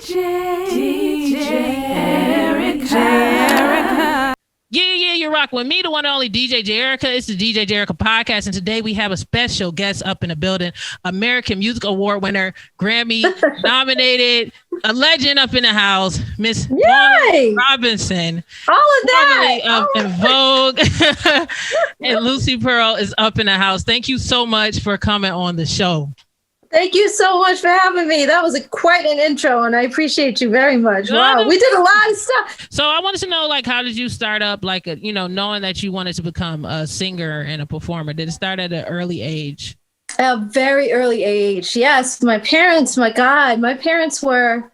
Erica. Yeah, you're rocking with me, the one and only DJ Erica. It's the DJ Erica podcast, and today we have a special guest up in the building, American Music Award winner, Grammy nominated, a legend up in the house, Miss Robinson. All of that. En Vogue and Lucy Pearl is up in the house. Thank you so much for coming on the show. Thank you so much for having me. That was quite an intro, and I appreciate you very much. Wow, we did a lot of stuff. So I wanted to know, how did you start up, knowing that you wanted to become a singer and a performer? Did it start at an early age? A very early age, yes. My parents were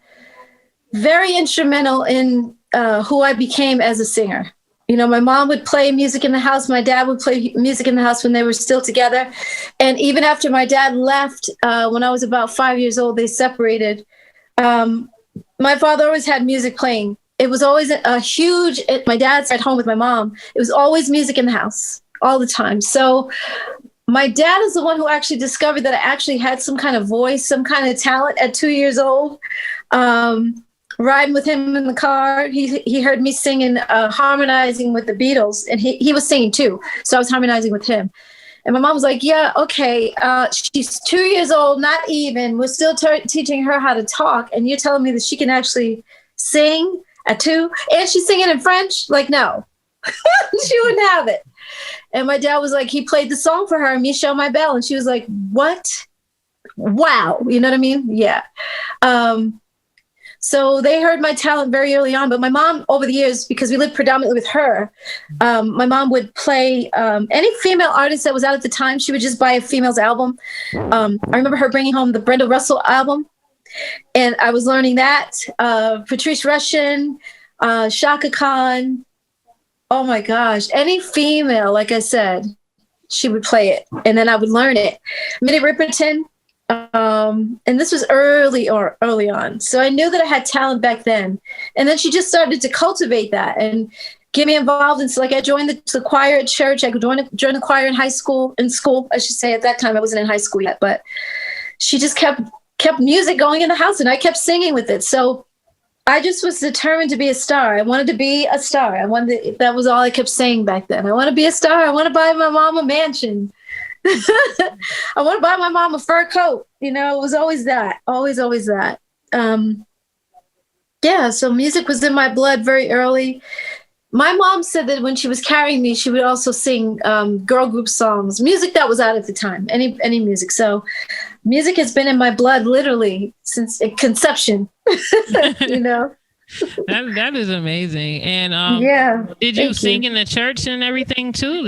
very instrumental in who I became as a singer. You know, my mom would play music in the house. My dad would play music in the house when they were still together. And even after my dad left, when I was about 5 years old, they separated. My father always had music playing. It was always my dad's at home with my mom. It was always music in the house all the time. So my dad is the one who actually discovered that I actually had some kind of voice, some kind of talent at 2 years old. Riding with him in the car, he heard me singing, harmonizing with the Beatles, and he was singing too. So I was harmonizing with him. And my mom was like, yeah, okay, she's 2 years old, not even. We're still teaching her how to talk, and you're telling me that she can actually sing at 2? And she's singing in French? Like, no. She wouldn't have it. And my dad was like, he played the song for her, Michelle My Belle, and she was like, what? Wow. You know what I mean? Yeah. So they heard my talent very early on, but my mom over the years, because we lived predominantly with her, my mom would play any female artist that was out at the time. She would just buy a female's album. I remember her bringing home the Brenda Russell album, and I was learning that. Patrice Rushen, Shaka Khan. Oh my gosh, any female, like I said, she would play it, and then I would learn it. Minnie Riperton. And this was early on. So I knew that I had talent back then. And then she just started to cultivate that and get me involved. And so I joined the choir at church. I could join the choir in school, I should say. At that time, I wasn't in high school yet, but she just kept music going in the house, and I kept singing with it. So I just was determined to be a star. I wanted to be a star. That was all I kept saying back then. I want to be a star. I want to buy my mom a mansion. I want to buy my mom a fur coat. You know, it was always that, always that. So music was in my blood very early. My mom said that when she was carrying me, she would also sing girl group songs, music that was out at the time, any music. So music has been in my blood literally since conception, you know. That is amazing. And did you sing in the church and everything too?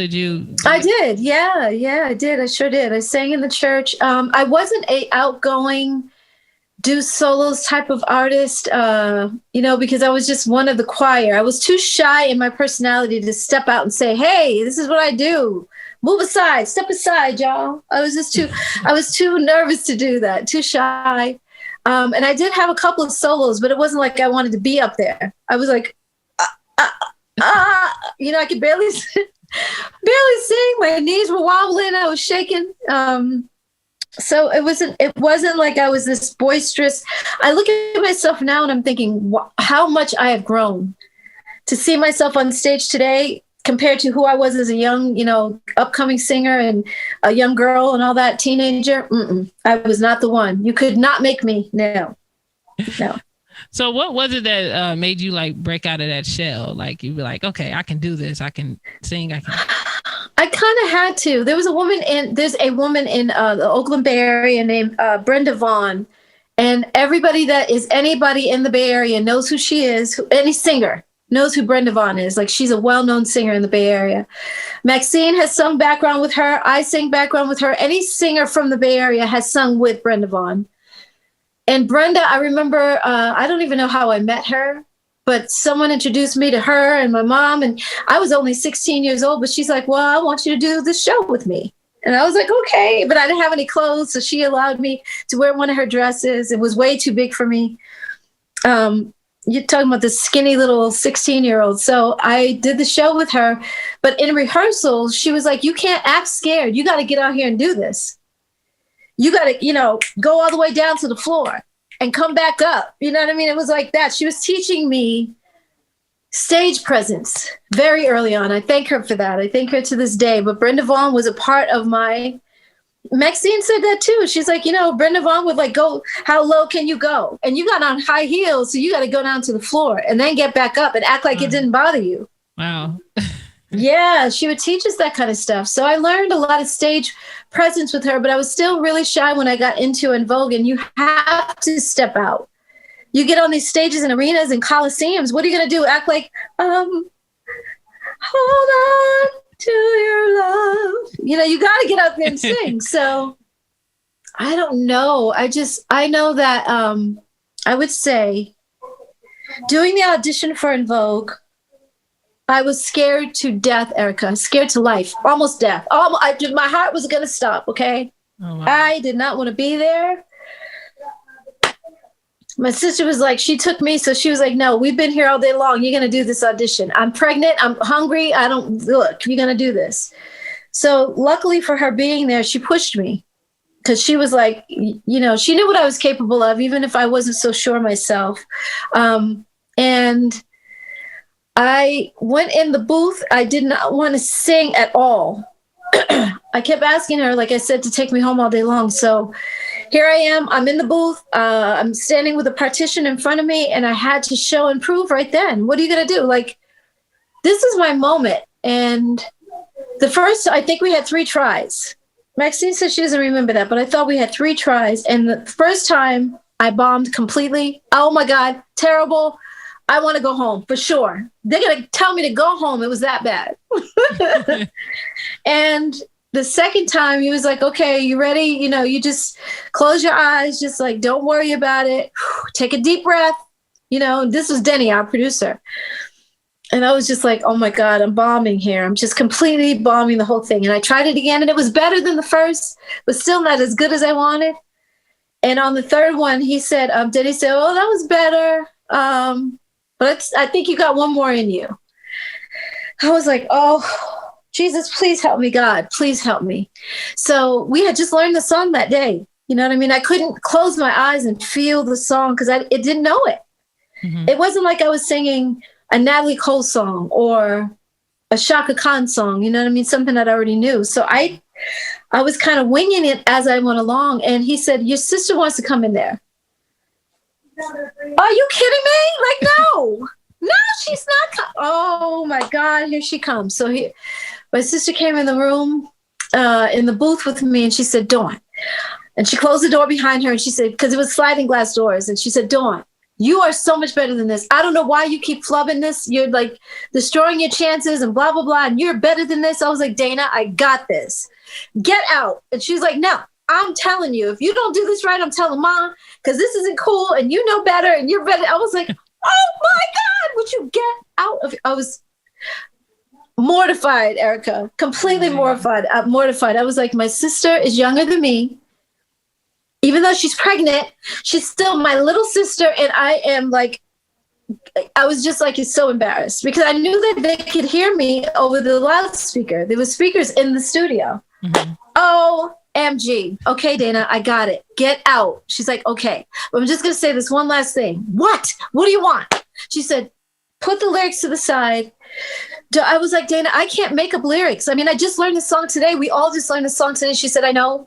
I did. Yeah, I did. I sure did. I sang in the church. I wasn't a outgoing do solos type of artist, because I was just one of the choir. I was too shy in my personality to step out and say, hey, this is what I do. Move aside, step aside, y'all. I was too nervous to do that, too shy. And I did have a couple of solos, but it wasn't like I wanted to be up there. I was like, I could barely sing. My knees were wobbling. I was shaking. So it wasn't like I was this boisterous. I look at myself now and I'm thinking how much I have grown to see myself on stage today compared to who I was as a young, upcoming singer and a young girl and all that, teenager. I was not the one. You could not make me. No. So what was it that made you break out of that shell? You'd be like, okay, I can do this. I can sing. I kind of had to. There's a woman in the Oakland Bay Area named Brenda Vaughn. And everybody that is anybody in the Bay Area knows who she is. Any singer knows who Brenda Vaughn is. She's a well-known singer in the Bay Area. Maxine has sung background with her. I sing background with her. Any singer from the Bay Area has sung with Brenda Vaughn. And Brenda, I remember, I don't even know how I met her, but someone introduced me to her and my mom. And I was only 16 years old, but she's like, well, I want you to do this show with me. And I was like, okay, but I didn't have any clothes. So she allowed me to wear one of her dresses. It was way too big for me. You're talking about the skinny little 16-year-old. So I did the show with her. But in rehearsals, she was like, you can't act scared. You got to get out here and do this. You got to, go all the way down to the floor. and come back up. You know what I mean? It was like that. She was teaching me stage presence very early on. I thank her for that. I thank her to this day. But Brenda Vaughn was a part of my. Maxine said that too. She's like, Brenda Vaughn would like go, how low can you go? And you got on high heels, so you got to go down to the floor and then get back up and act like it didn't bother you. Wow. Yeah, she would teach us that kind of stuff. So I learned a lot of stage presence with her, but I was still really shy when I got into En Vogue. And you have to step out. You get on these stages and arenas and coliseums. What are you going to do? Act like, hold on to your love. You got to get out there and sing. So I don't know. I know that I would say doing the audition for En Vogue, I was scared to death, Erica, scared to life, almost death. My heart was going to stop, okay? Oh, wow. I did not want to be there. My sister was like, she took me, so she was like, no, we've been here all day long. You're going to do this audition. I'm pregnant. I'm hungry. You're going to do this. So luckily for her being there, she pushed me because she was like, she knew what I was capable of, even if I wasn't so sure myself. And I went in the booth. I did not want to sing at all. I kept asking her, like I said, to take me home all day long. So here I am. I'm in the booth. I'm standing with a partition in front of me, and I had to show and prove right then. What are you going to do? Like, this is my moment. And I think we had 3 tries. Maxine says she doesn't remember that, but I thought we had 3 tries. And the first time I bombed completely. Oh my God, terrible. I want to go home for sure. They're going to tell me to go home. It was that bad. And the second time he was like, okay, you ready? You just close your eyes. Just like, don't worry about it. Take a deep breath. This was Denny, our producer. And I was just like, oh my God, I'm bombing here. I'm just completely bombing the whole thing. And I tried it again, and it was better than the first, but still not as good as I wanted. And on the third one, he said, Denny said, oh, that was better. But I think you got one more in you. I was like, oh, Jesus, please help me, God. Please help me. So we had just learned the song that day. You know what I mean? I couldn't close my eyes and feel the song because it didn't know it. Mm-hmm. It wasn't like I was singing a Natalie Cole song or a Shaka Khan song. You know what I mean? Something that I already knew. So I was kind of winging it as I went along. And he said, your sister wants to come in there. Are you kidding me? Like, no, she's not. Oh my God, here she comes. So my sister came in the room, in the booth with me, and she said, Dawn. And she closed the door behind her, and she said, because it was sliding glass doors, and she said, Dawn, you are so much better than this. I don't know why you keep flubbing this. You're like destroying your chances and blah, blah, blah. And you're better than this. I was like, Dana, I got this. Get out. And she's like, no. I'm telling you, if you don't do this right, I'm telling Mom, because this isn't cool and you know better and you're better. I was like, oh my God, would you get out of it? I was mortified, Erica, completely mortified. I was like, my sister is younger than me. Even though she's pregnant, she's still my little sister. And I am like, I was just like, it's so embarrassed because I knew that they could hear me over the loudspeaker. There were speakers in the studio. Mm-hmm. OMG. Okay, Dana, I got it. Get out. She's like, okay. But I'm just going to say this one last thing. What do you want? She said, put the lyrics to the side. I was like, Dana, I can't make up lyrics. I mean, I just learned the song today. We all just learned the song today. She said, I know,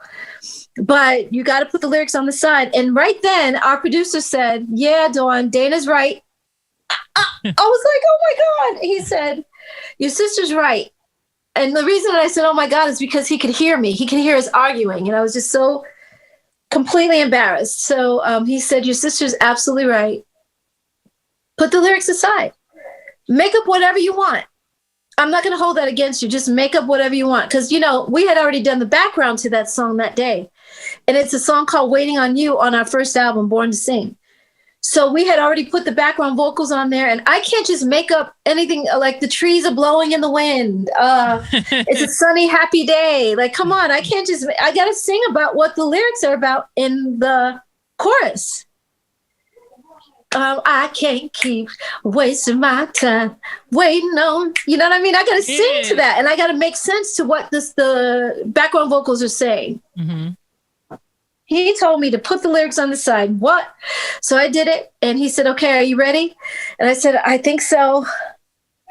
but you got to put the lyrics on the side. And right then our producer said, yeah, Dawn, Dana's right. I was like, oh my God. He said, your sister's right. And the reason I said, oh my God, is because he could hear me. He could hear us arguing. And I was just so completely embarrassed. So he said, your sister's absolutely right. Put the lyrics aside. Make up whatever you want. I'm not going to hold that against you. Just make up whatever you want. Because, we had already done the background to that song that day. And it's a song called Waiting on You on our first album, Born to Sing. So we had already put the background vocals on there, and I can't just make up anything like the trees are blowing in the wind. It's a sunny, happy day. Like, come on, I got to sing about what the lyrics are about in the chorus. I can't keep wasting my time waiting on, you know what I mean? I got to sing to that, and I got to make sense to what the background vocals are saying. Mm-hmm. He told me to put the lyrics on the side. What? So I did it. And he said, okay, are you ready? And I said, I think so.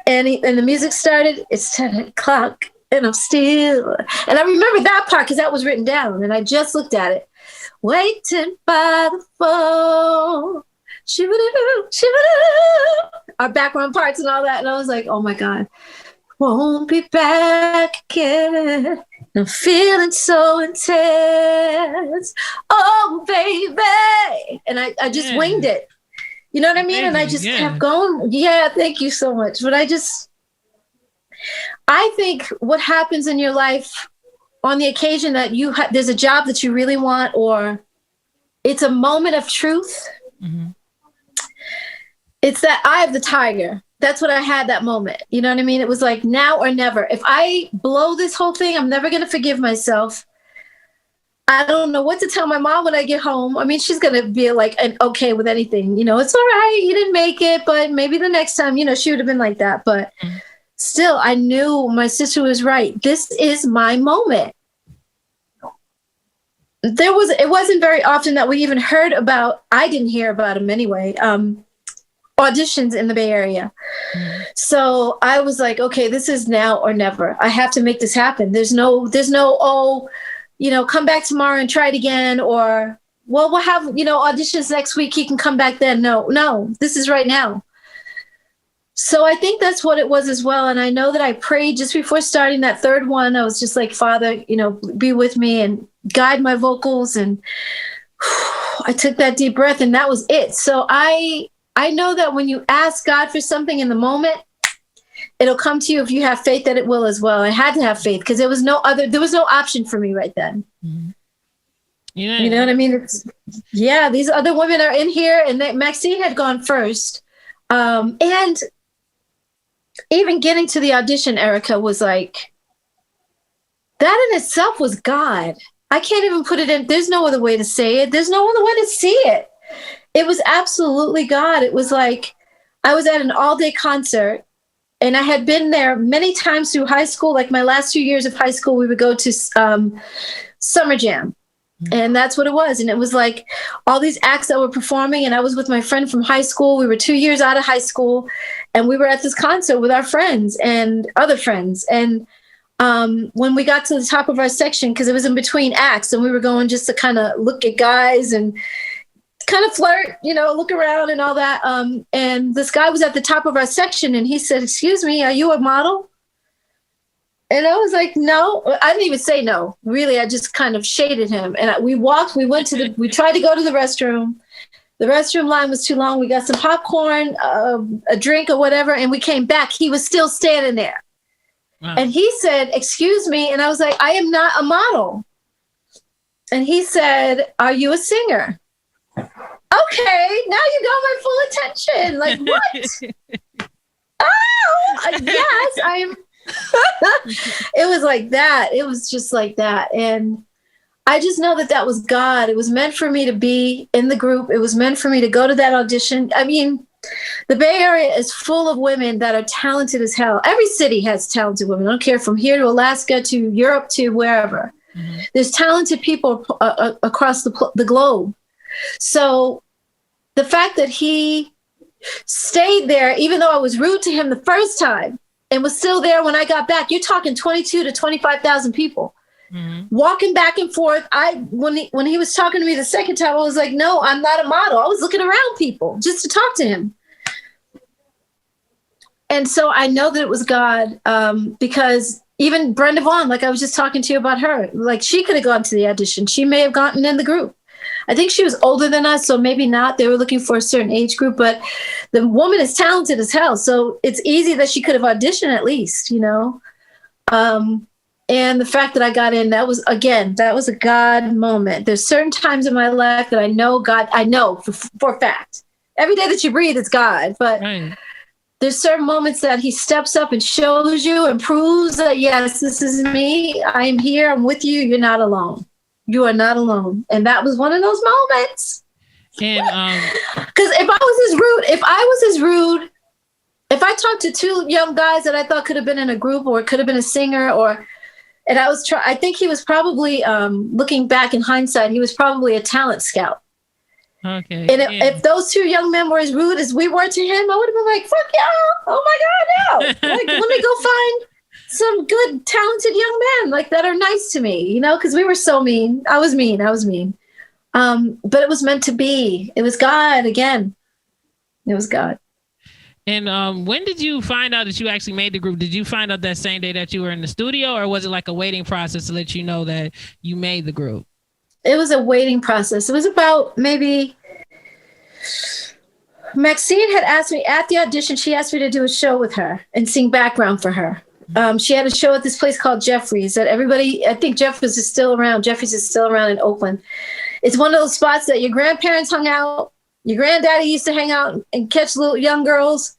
And the music started. It's 10 o'clock and I'm still. And I remember that part because that was written down. And I just looked at it. Waiting by the phone. Our background parts and all that. And I was like, oh my God, won't be back again. I'm feeling so intense. Oh, baby. And I just winged it. You know what I mean? And I just kept going. Yeah, thank you so much. But I think what happens in your life on the occasion that there's a job that you really want, or it's a moment of truth. Mm-hmm. It's that eye of the tiger. That's what I had that moment. You know what I mean? It was like now or never. If I blow this whole thing, I'm never going to forgive myself. I don't know what to tell my mom when I get home. I mean, she's going to be like, okay with anything. You know, it's all right. You didn't make it, but maybe the next time, you know, she would have been like that. But still, I knew my sister was right. This is my moment. It wasn't very often that we even heard about, I didn't hear about them anyway, auditions in the Bay Area. So I was like, okay, this is now or never. I have to make this happen. There's no, oh, you know, come back tomorrow and try it again. Or, well, we'll have, you know, auditions next week. He can come back then. No, this is right now. So I think that's what it was as well. And I know that I prayed just before starting that third one. I was just like, Father, you know, be with me and guide my vocals. And I took that deep breath and that was it. So I know that when you ask God for something in the moment, it'll come to you if you have faith that it will as well. I had to have faith because there was no option for me right then. Mm-hmm. Yeah. You know what I mean? These other women are in here and Maxine had gone first. And even getting to the audition, Erica, was like, that in itself was God. I can't even put it in. There's no other way to say it. There's no other way to see it. It was absolutely God. It was like I was at an all-day concert and I had been there many times through high school. Like my last 2 years of high school, we would go to Summer Jam. And that's what it was. And it was like all these acts that were performing. And I was with my friend from high school. We were 2 years out of high school. And we were at this concert with our friends and other friends. And when we got to the top of our section, because it was in between acts, and we were going just to kind of look at guys and kind of flirt, you know, look around and all that. And this guy was at the top of our section and he said, "Excuse me, are you a model?" And I was like, no. I didn't even say no. Really, I just kind of shaded him. And we tried to go to the restroom. The restroom line was too long. We got some popcorn, a drink or whatever, and we came back. He was still standing there. Wow. And he said, "Excuse me." And I was like, "I am not a model." And he said, "Are you a singer?" Okay, now you got my full attention. Like, what? Oh, yes, I'm. It was like that. It was just like that. And I just know that was God. It was meant for me to be in the group. It was meant for me to go to that audition. I mean, the Bay Area is full of women that are talented as hell. Every city has talented women. I don't care, from here to Alaska to Europe to wherever. Mm-hmm. There's talented people across the globe. So the fact that he stayed there, even though I was rude to him the first time, and was still there when I got back, you're talking 22 to 25,000 people. Mm-hmm. Walking back and forth. When he was talking to me the second time, I was like, no, I'm not a model. I was looking around people just to talk to him. And so I know that it was God, because even Brenda Vaughn, like I was just talking to you about her, like she could have gone to the audition. She may have gotten in the group. I think she was older than us, so maybe not. They were looking for a certain age group, but the woman is talented as hell. So it's easy that she could have auditioned at least, you know? And the fact that I got in, that was a God moment. There's certain times in my life that I know God, I know for a fact. Every day that you breathe, it's God. But there's certain moments that he steps up and shows you and proves that, yes, this is me. I am here. I'm with you. You're not alone. You are not alone. And that was one of those moments. And because if I talked to two young guys that I thought could have been in a group or could have been a singer, And I think he was probably, looking back in hindsight, he was probably a talent scout. Okay. And if those two young men were as rude as we were to him, I would have been like, fuck y'all. Oh my God, no. Like, let me go find some good, talented young men like that are nice to me, because we were so mean. I was mean. But it was meant to be. It was God again. It was God. And when did you find out that you actually made the group? Did you find out that same day that you were in the studio, or was it like a waiting process to let you know that you made the group? It was a waiting process. It was about maybe Maxine had asked me at the audition, she asked me to do a show with her and sing background for her. She had a show at this place called Jeffries that I think Jeffries is still around. Jeffries is still around in Oakland. It's one of those spots that your grandparents hung out. Your granddaddy used to hang out and catch little young girls.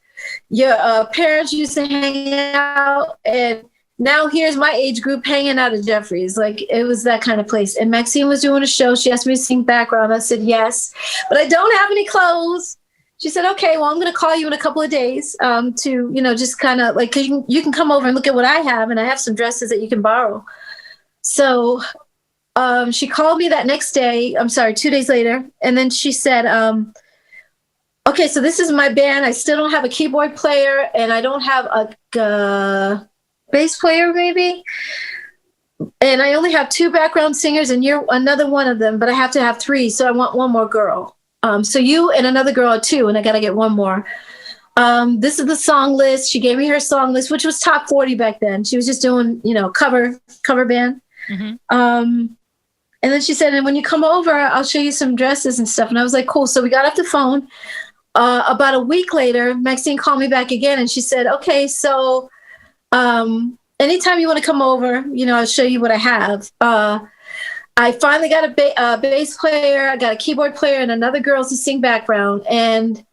Your parents used to hang out. And now here's my age group hanging out at Jeffries. Like, it was that kind of place. And Maxine was doing a show. She asked me to sing background. I said, yes, but I don't have any clothes. She said, okay, well, I'm going to call you in a couple of days to, just kind of like, 'cause you can come over and look at what I have. And I have some dresses that you can borrow. So she called me that next day. 2 days later. And then she said, okay, so this is my band. I still don't have a keyboard player and I don't have a bass player maybe. And I only have 2 background singers and you're another one of them, but I have to have 3. So I want one more girl. So you and another girl are 2, and I got to get one more. This is the song list. She gave me her song list, which was top 40 back then. She was just doing, cover band. Mm-hmm. And then she said, and when you come over, I'll show you some dresses and stuff. And I was like, cool. So we got off the phone. About a week later, Maxine called me back again, and she said, okay, so anytime you want to come over, I'll show you what I have. I finally got a bass player. I got a keyboard player and another girl to sing background. And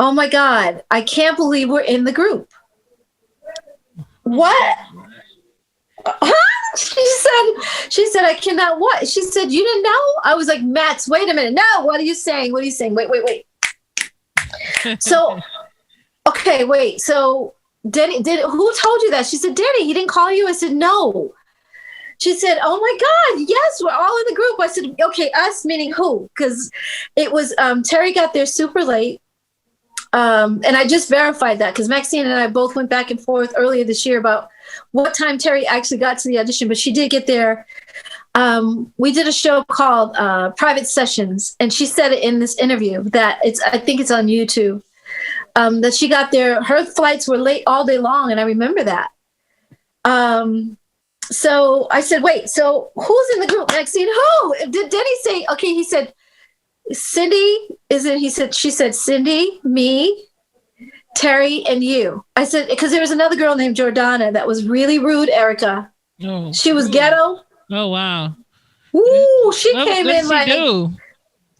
oh my God, I can't believe we're in the group. What? She said, I cannot what? She said, you didn't know? I was like, Max, wait a minute. No, what are you saying? What are you saying? Wait. So, okay, wait. So Denny, who told you that? She said, Denny, he didn't call you? I said, no. She said, oh my God, yes, we're all in the group. I said, okay, us meaning who? Because it was, Terry got there super late. And I just verified that because Maxine and I both went back and forth earlier this year about what time Terry actually got to the audition, but she did get there. We did a show called Private Sessions, and she said it in this interview that I think it's on YouTube, that she got there. Her flights were late all day long, and I remember that. So I said, wait, so who's in the group, Maxine? Who? Did Denny say, okay, he said, Cindy is in, she said, Cindy, me, Terry, and you. I said, because there was another girl named Jordana that was really rude, Erica. Oh, she was ghetto. Oh, wow. Ooh, she came in like, do?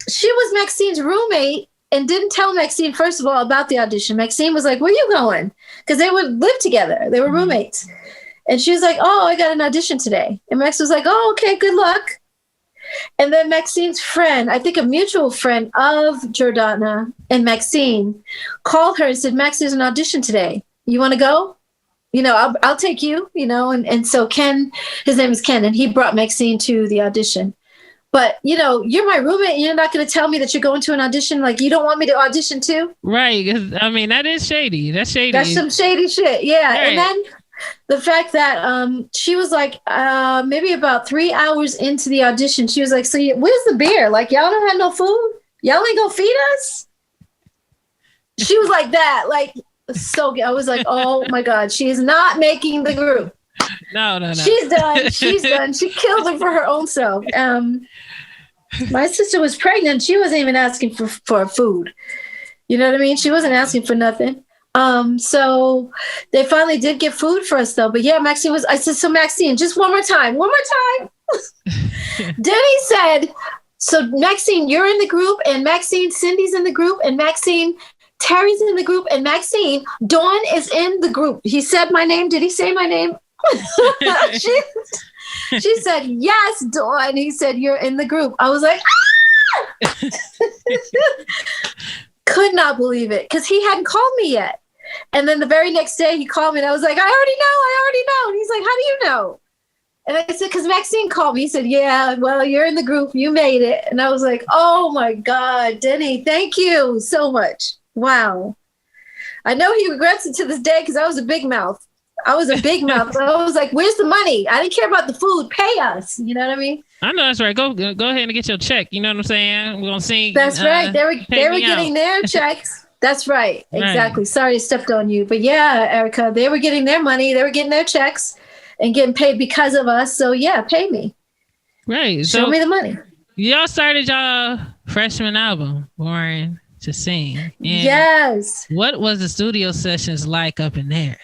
She was Maxine's roommate and didn't tell Maxine, first of all, about the audition. Maxine was like, where you going? Because they would live together. They were roommates. And she was like, oh, I got an audition today. And Max was like, oh, okay, good luck. And then Maxine's friend, I think a mutual friend of Jordana and Maxine, called her and said, Max, there's an audition today. You want to go? I'll take you, and so Ken, his name is Ken, and he brought Maxine to the audition. But, you're my roommate and you're not going to tell me that you're going to an audition. Like, you don't want me to audition too? Right. I mean, that is shady. That's shady. That's some shady shit. Yeah. Right. And then the fact that she was like, maybe about 3 hours into the audition, she was like, so where's the beer? Like, y'all don't have no food? Y'all ain't gonna feed us? She was like that. Like, so I was like, oh my God, she is not making the group. No. She's done. She killed her for her own self. My sister was pregnant. She wasn't even asking for food. You know what I mean? She wasn't asking for nothing. So they finally did get food for us though. But yeah, I said, so Maxine, just one more time. Denny said, so Maxine, you're in the group, and Maxine, Cindy's in the group, and Maxine, Terry's in the group, and Maxine, Dawn is in the group. He said my name. Did he say my name? She said, yes, Dawn. He said, you're in the group. I was like, ah! Could not believe it because he hadn't called me yet. And then the very next day he called me and I was like, I already know. And he's like, how do you know? And I said, because Maxine called me. He said, yeah, well, you're in the group. You made it. And I was like, oh my God, Denny, thank you so much. Wow. I know he regrets it to this day because I was a big mouth. I was like, where's the money? I didn't care about the food. Pay us. You know what I mean? I know that's right. Go ahead and get your check. You know what I'm saying? We're gonna sing. That's right. They were getting their checks. That's right. Exactly. Right. Sorry I stepped on you. But yeah, Erica, they were getting their money. They were getting their checks and getting paid because of us. So yeah, pay me. Right. Show me the money. Y'all started y'all freshman album, Born to Sing. And yes. What was the studio sessions like up in there?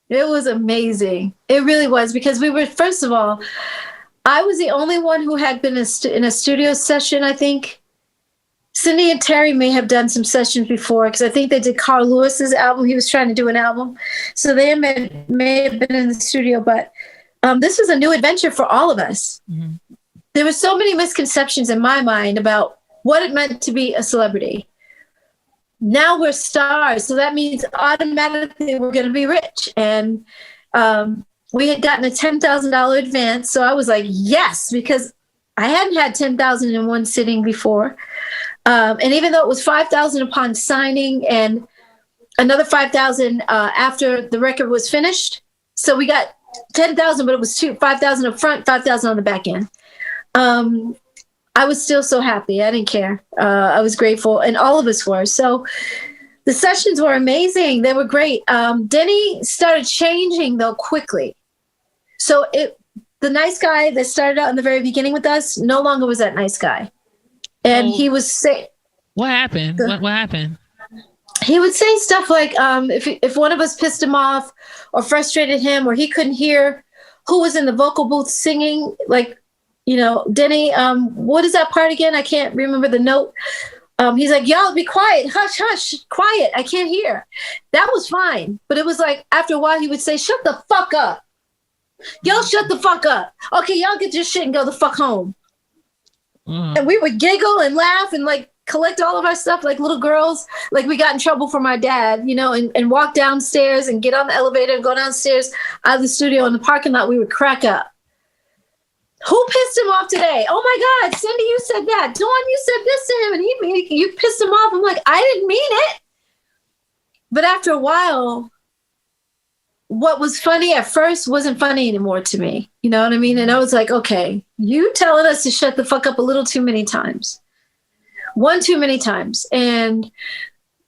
It was amazing. It really was, because we were, first of all, I was the only one who had been in a studio session, I think. Cindy and Terry may have done some sessions before, because I think they did Carl Lewis's album. He was trying to do an album. So they may have been in the studio, but this was a new adventure for all of us. Mm-hmm. There were so many misconceptions in my mind about what it meant to be a celebrity. Now we're stars, so that means automatically we're going to be rich. And we had gotten a $10,000 advance, so I was like, yes, because I hadn't had $10,000 in one sitting before. And even though it was $5,000 upon signing and another $5,000 after the record was finished, so we got $10,000, but it was $5,000 up front, $5,000 on the back end. I was still so happy. I didn't care. I was grateful, and all of us were. So the sessions were amazing. They were great. Denny started changing, though, quickly. So the nice guy that started out in the very beginning with us no longer was that nice guy. And he was saying... What happened? What happened? He would say stuff like, if one of us pissed him off or frustrated him, or he couldn't hear who was in the vocal booth singing, like, you know, Denny, what is that part again? I can't remember the note. He's like, y'all be quiet. Hush, hush, quiet. I can't hear. That was fine. But it was like, after a while, he would say, shut the fuck up. Y'all shut the fuck up. Okay, y'all get your shit and go the fuck home. And we would giggle and laugh and like collect all of our stuff like little girls. Like we got in trouble from our dad, you know, and walk downstairs and get on the elevator and go downstairs out of the studio in the parking lot. We would crack up. Who pissed him off today? Oh my God, Cindy, you said that. Dawn, you said this to him and you pissed him off. I'm like, I didn't mean it. But after a while, what was funny at first wasn't funny anymore to me. You know what I mean? And I was like, okay, you telling us to shut the fuck up a little too many times. One too many times. And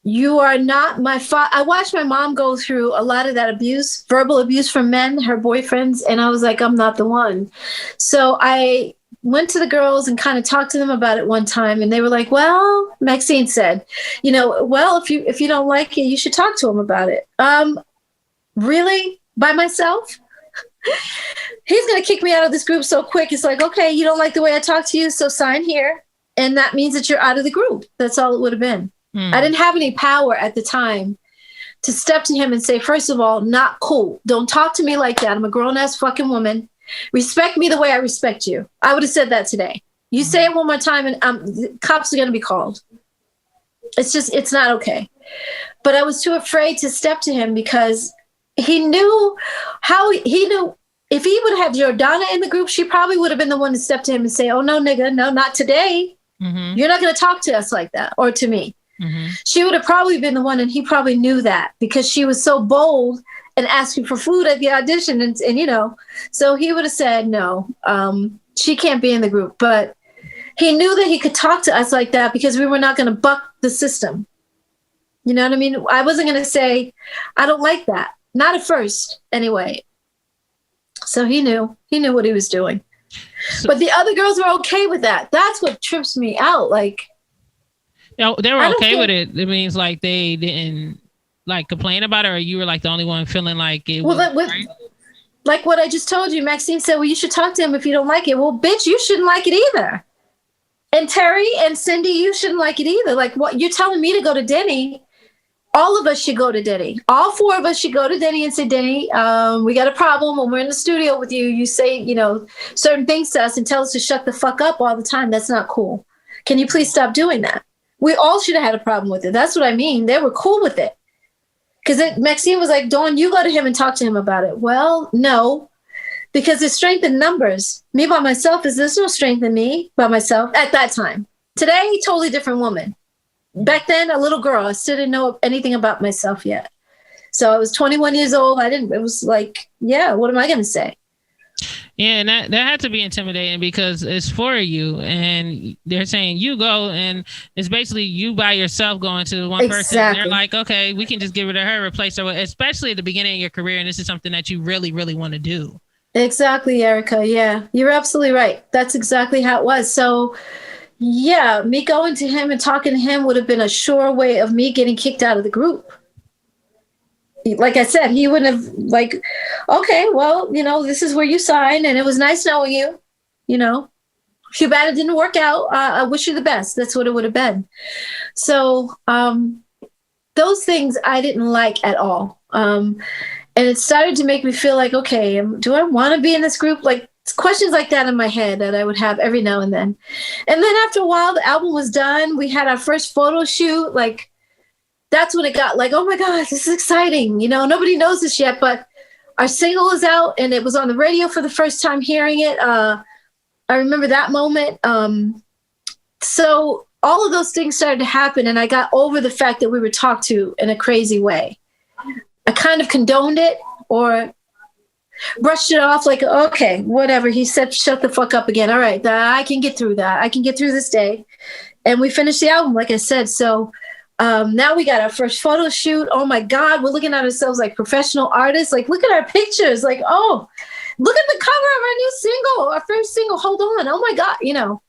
you are not my father. I watched my mom go through a lot of that abuse, verbal abuse from men, her boyfriends. And I was like, I'm not the one. So I went to the girls and kind of talked to them about it one time. And they were like, well, Maxine said, you know, well, if you don't like it, you should talk to him about it. Really? By myself? He's going to kick me out of this group so quick. It's like, okay, you don't like the way I talk to you, so sign here. And that means that you're out of the group. That's all it would have been. I didn't have any power at the time to step to him and say, first of all, not cool. Don't talk to me like that. I'm a grown-ass fucking woman. Respect me the way I respect you. I would have said that today. You say it one more time and the cops are going to be called. It's not okay. But I was too afraid to step to him because he knew if he would have Jordana in the group, she probably would have been the one to step to him and say, oh, no, nigga, no, not today. Mm-hmm. You're not going to talk to us like that, or to me. Mm-hmm. She would have probably been the one, and he probably knew that because she was so bold and asking for food at the audition. And you know, so he would have said, no, she can't be in the group. But he knew that he could talk to us like that because we were not going to buck the system. You know what I mean? I wasn't going to say, I don't like that. Not at first, anyway. So he knew what he was doing. But the other girls were okay with that. That's what trips me out. Like, you know, they were okay with it. It means like they didn't like complain about it, or you were like the only one feeling like it was right? Like what I just told you, Maxine said, well, you should talk to him if you don't like it. Well, bitch, you shouldn't like it either. And Terry and Cindy, you shouldn't like it either. Like, what you're telling me to go to Denny, all of us should go to Denny. All four of us should go to Denny and say, Denny, we got a problem when we're in the studio with you. You say, you know, certain things to us and tell us to shut the fuck up all the time. That's not cool. Can you please stop doing that? We all should have had a problem with it. That's what I mean. They were cool with it. Because Maxine was like, Dawn, you go to him and talk to him about it. Well, no. because there's strength in numbers. Me by myself there's no strength in me by myself at that time. Today, totally different woman. Back then, a little girl. I still didn't know anything about myself yet. So I was 21 years old. It was like, yeah, what am I going to say? Yeah, and that had to be intimidating because it's for you, and they're saying you go, and it's basically you by yourself going to one person. And they're like, okay, we can just get rid of her, replace her, especially at the beginning of your career, and this is something that you really, really want to do. Exactly, Erica. Yeah, you're absolutely right. That's exactly how it was. So, yeah, me going to him and talking to him would have been a sure way of me getting kicked out of the group. Like I said, he wouldn't have like, okay, well, this is where you sign, and it was nice knowing you, too bad it didn't work out. I wish you the best. That's what it would have been. So those things I didn't like at all. And it started to make me feel like, okay, do I want to be in this group? Like questions like that in my head that I would have every now and then. And then after a while, the album was done. We had our first photo shoot. Like, that's when it got like, oh my God, this is exciting. Nobody knows this yet, but our single is out and it was on the radio for the first time hearing it. I remember that moment. So all of those things started to happen, and I got over the fact that we were talked to in a crazy way. I kind of condoned it or brushed it off like, okay, whatever. He said, shut the fuck up again. All right, I can get through that. I can get through this day. And we finished the album, like I said. So now we got our first photo shoot. Oh my God, we're looking at ourselves like professional artists. Like, look at our pictures. Like, oh, look at the cover of our new single, our first single. Hold on. Oh my God.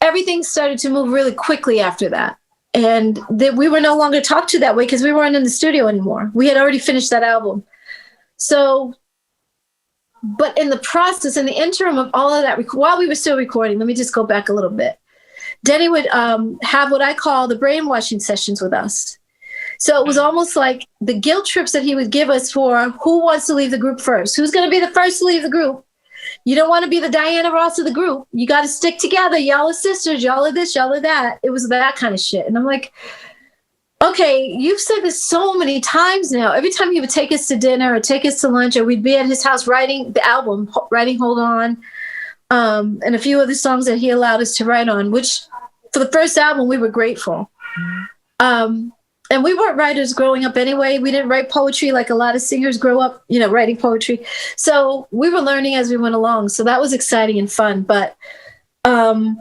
Everything started to move really quickly after that. And we were no longer talked to that way because we weren't in the studio anymore. We had already finished that album. So, but in the process, in the interim of all of that, while we were still recording, let me just go back a little bit. Denny would have what I call the brainwashing sessions with us. So it was almost like the guilt trips that he would give us for who wants to leave the group first. Who's going to be the first to leave the group? You don't want to be the Diana Ross of the group. You got to stick together. Y'all are sisters. Y'all are this. Y'all are that. It was that kind of shit. And I'm like, okay, you've said this so many times now. Every time he would take us to dinner or take us to lunch, or we'd be at his house writing the album, writing Hold On, and a few other songs that he allowed us to write on, which for the first album, we were grateful. And we weren't writers growing up anyway. We didn't write poetry like a lot of singers grow up, writing poetry. So we were learning as we went along. So that was exciting and fun. But it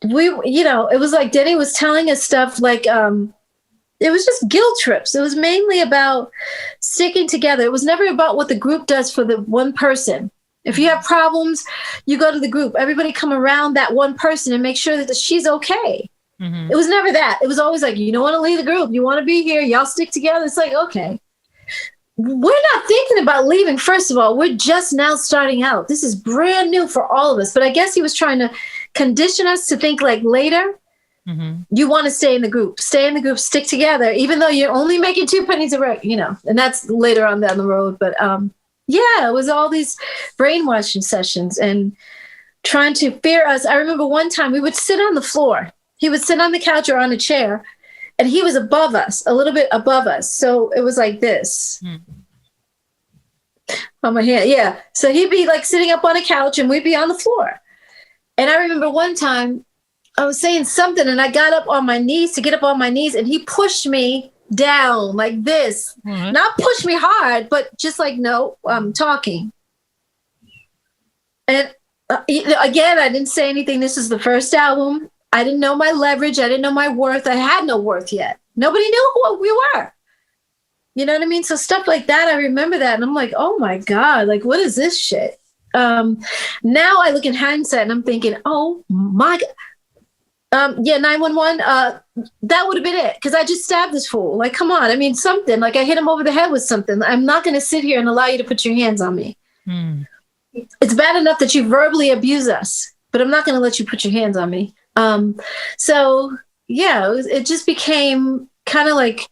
was like Denny was telling us stuff like it was just guilt trips. It was mainly about sticking together. It was never about what the group does for the one person. If you have problems, you go to the group. Everybody come around that one person and make sure that she's okay. Mm-hmm. It was never that. It was always like, you don't want to leave the group. You want to be here. Y'all stick together. It's like, okay. We're not thinking about leaving, first of all. We're just now starting out. This is brand new for all of us. But I guess he was trying to condition us to think like later, you want to stay in the group. Stay in the group, stick together, even though you're only making 2 pennies a week, and that's later on down the road. But yeah, it was all these brainwashing sessions and trying to fear us. I remember one time we would sit on the floor. He would sit on the couch or on a chair, and he was above us, a little bit above us. So it was like this. On my hand, yeah. So he'd be like sitting up on a couch, and we'd be on the floor. And I remember one time I was saying something, and I got up on my knees to get up on my knees, and he pushed me down like this. Not push me hard, but just like, no, I'm talking. And again, I didn't say anything. This is the first album. I didn't know my leverage. I didn't know my worth. I had no worth yet. Nobody knew who we were. You know what I mean? So stuff like that, I remember that. And I'm like, oh my God, like, what is this shit? Now I look in hindsight and I'm thinking, oh my God. 911, that would have been it. Because I just stabbed this fool. Like, come on. I mean, something. Like, I hit him over the head with something. I'm not going to sit here and allow you to put your hands on me. It's bad enough that you verbally abuse us, but I'm not going to let you put your hands on me. So yeah, it just became kind of like,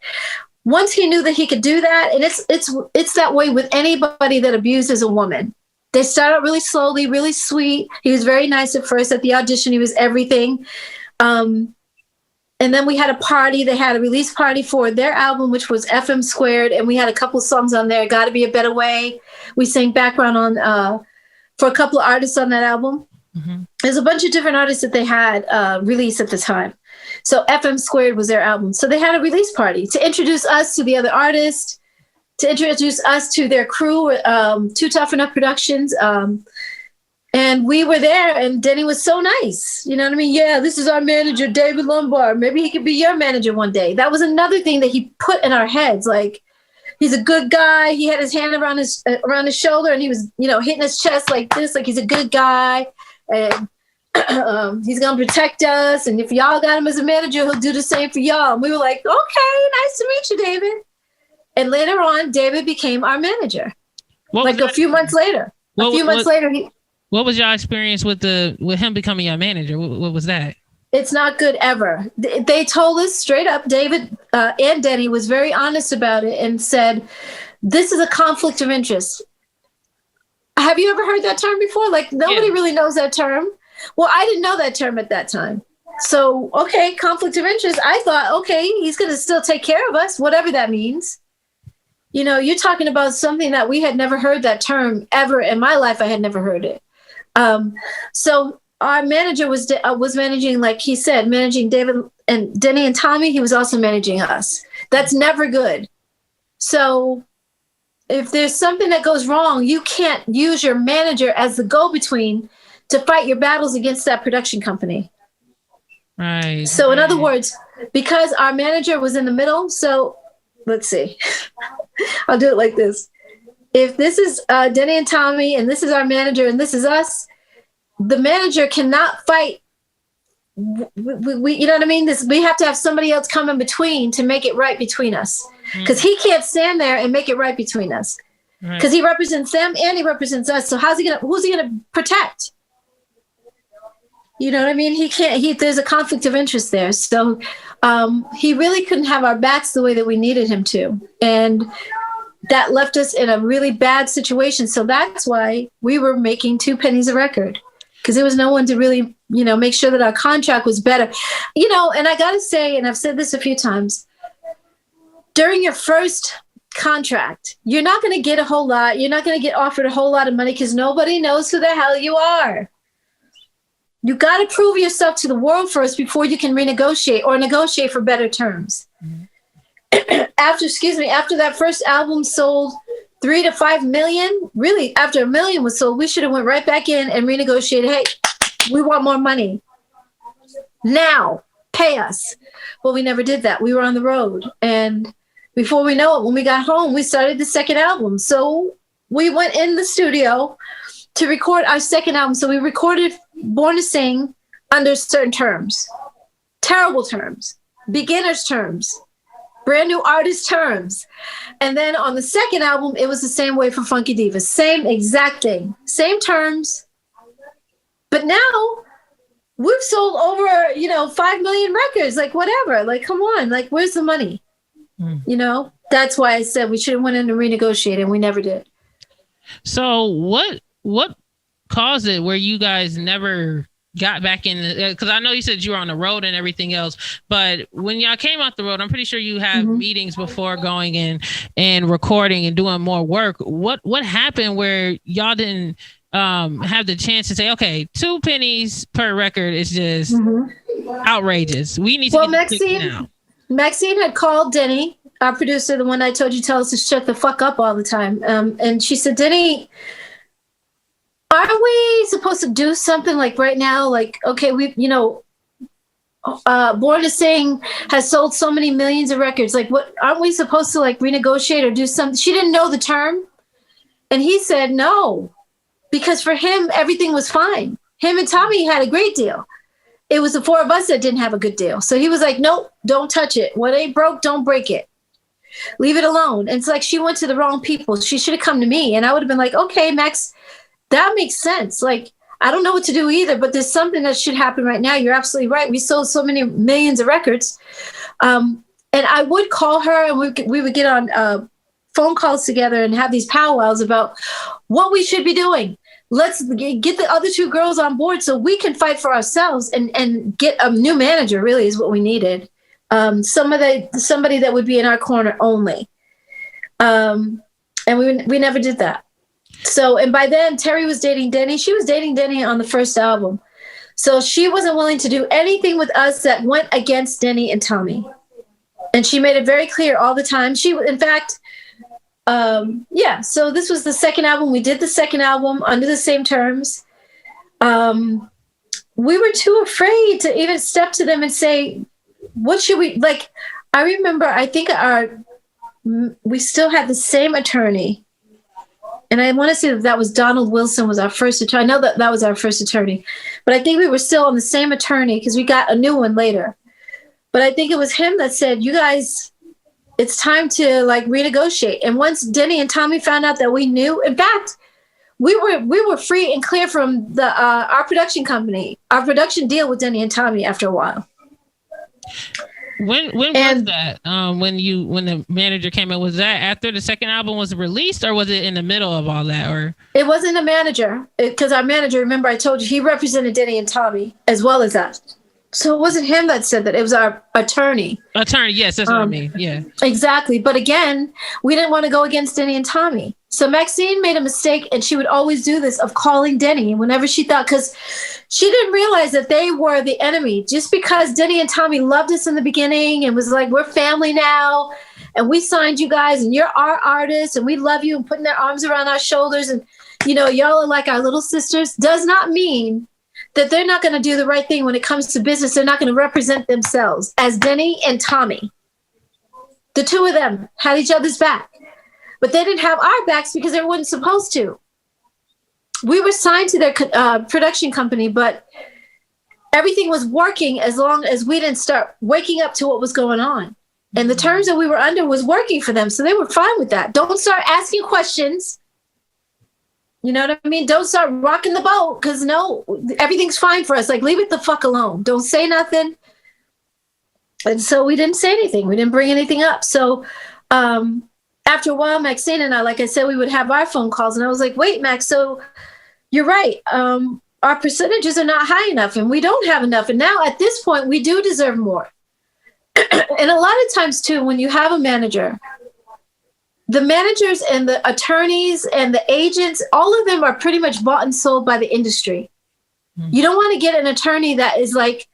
once he knew that he could do that, and it's that way with anybody that abuses a woman. They start out really slowly, really sweet. He was very nice at first. At the audition, he was everything. And And then we had a party. They had a release party for their album, which was FM Squared. And we had a couple songs on there. Gotta Be a Better Way. We sang background on for a couple of artists on that album. Mm-hmm. There's a bunch of different artists that they had released at the time. So FM Squared was their album. So they had a release party to introduce us to the other artists, to introduce us to their crew, Too Tough Enough Productions. And we were there, and Denny was so nice. You know what I mean? Yeah, this is our manager, David Lombard. Maybe he could be your manager one day. That was another thing that he put in our heads. Like, he's a good guy. He had his hand around his shoulder, and he was, hitting his chest like this, like he's a good guy. And he's going to protect us. And if y'all got him as a manager, he'll do the same for y'all. And we were like, okay, nice to meet you, David. And later on, David became our manager. A few months later. What was your experience with him becoming your manager? What was that? It's not good ever. They told us straight up, David and Denny was very honest about it and said, this is a conflict of interest. Have you ever heard that term before? Like, nobody really knows that term. Well, I didn't know that term at that time. So, okay, conflict of interest. I thought, okay, he's going to still take care of us, whatever that means. You're talking about something that we had never heard that term ever in my life. I had never heard it. So our manager was managing, like he said, managing David and Denny and Tommy. He was also managing us. That's never good. So if there's something that goes wrong, you can't use your manager as the go-between to fight your battles against that production company. Right. So in other words, because our manager was in the middle, so let's see, I'll do it like this. If this is Denny and Tommy, and this is our manager, and this is us, the manager cannot fight. We you know what I mean? We have to have somebody else come in between to make it right between us, because he can't stand there and make it right between us, because he represents them and he represents us. So who's he gonna protect? You know what I mean? He can't. There's a conflict of interest there. So he really couldn't have our backs the way that we needed him to, and that left us in a really bad situation. So that's why we were making 2 pennies a record, because there was no one to really, make sure that our contract was better. And I got to say, and I've said this a few times, during your first contract, you're not going to get a whole lot. You're not going to get offered a whole lot of money because nobody knows who the hell you are. You got to prove yourself to the world first before you can renegotiate or negotiate for better terms. Mm-hmm. After that first album sold 3 to 5 million, really after 1 million was sold, we should have went right back in and renegotiated. Hey, we want more money now, pay us. Well, we never did that. We were on the road. And before we know it, when we got home, we started the second album. So we went in the studio to record our second album. So we recorded Born to Sing under certain terms, terrible terms, beginner's terms, brand new artist terms. And then on the second album, it was the same way for Funky Divas. Same exact thing, same terms. But now we've sold over, 5 million records, like whatever, like, come on, like, where's the money? That's why I said we should have went in and renegotiated, and we never did. So what caused it where you guys never got back in? Because I know you said you were on the road and everything else, but when y'all came off the road, I'm pretty sure you had meetings before going in and recording and doing more work. What happened where y'all didn't have the chance to say, okay, 2 pennies per record is just outrageous. We need to get this now. Maxine had called Denny, our producer, the one I told you tell us to shut the fuck up all the time. And she said, Denny, aren't we supposed to do something like right now? Like, okay, Born to Sing has sold so many millions of records. Like, what, aren't we supposed to like renegotiate or do something? She didn't know the term. And he said, no, because for him, everything was fine. Him and Tommy had a great deal. It was the 4 of us that didn't have a good deal. So he was like, nope, don't touch it. What ain't broke, don't break it. Leave it alone. And it's like she went to the wrong people. She should have come to me. And I would have been like, okay, Max, that makes sense. Like, I don't know what to do either, but there's something that should happen right now. You're absolutely right. We sold so many millions of records. And I would call her, and we would get on phone calls together and have these powwows about what we should be doing. let's get the other two girls on board so we can fight for ourselves and get a new manager, really is what we needed. Somebody that would be in our corner only. And we never did that. So, and by then Terry was dating Denny. She was dating Denny on the first album. So she wasn't willing to do anything with us that went against Denny and Tommy. And she made it very clear all the time. She, in fact, so this was the second album. We did the second album under the same terms. We were too afraid to even step to them and say, what should we, like, I remember, I think we still had the same attorney. And I want to say that was Donald Wilson was our first attorney. I know that was our first attorney, but I think we were still on the same attorney because we got a new one later. But I think it was him that said, you guys, it's time to like renegotiate. And once Denny and Tommy found out that we knew, in fact, we were free and clear from the our production company, our production deal with Denny and Tommy after a while. When was that? When the manager came in, was that after the second album was released, or was it in the middle of all that? Or it wasn't a manager, because our manager, remember I told you, he represented Denny and Tommy as well as us. So it wasn't him that said that. It was our attorney. Attorney, yes, that's what I mean. Yeah, exactly. But again, we didn't want to go against Denny and Tommy. So Maxine made a mistake, and she would always do this of calling Denny whenever she thought, because she didn't realize that they were the enemy. Just because Denny and Tommy loved us in the beginning and was like, we're family now, and we signed you guys, and you're our artists, and we love you, and putting their arms around our shoulders, and y'all are like our little sisters, does not mean that they're not going to do the right thing when it comes to business. They're not going to represent themselves as Denny and Tommy. The two of them had each other's back, but they didn't have our backs because they weren't supposed to. We were signed to their production company, but everything was working as long as we didn't start waking up to what was going on. And the terms that we were under was working for them. So they were fine with that. Don't start asking questions. You know what I mean? Don't start rocking the boat, because no, everything's fine for us. Like, leave it the fuck alone. Don't say nothing. And so we didn't say anything. We didn't bring anything up. So after a while, Maxine and I, like I said, we would have our phone calls. And I was like, wait, Max, so you're right. Our percentages are not high enough, and we don't have enough. And now at this point, we do deserve more. And a lot of times, too, when you have a manager, the managers and the attorneys and the agents, all of them are pretty much bought and sold by the industry. Mm-hmm. You don't want to get an attorney that is like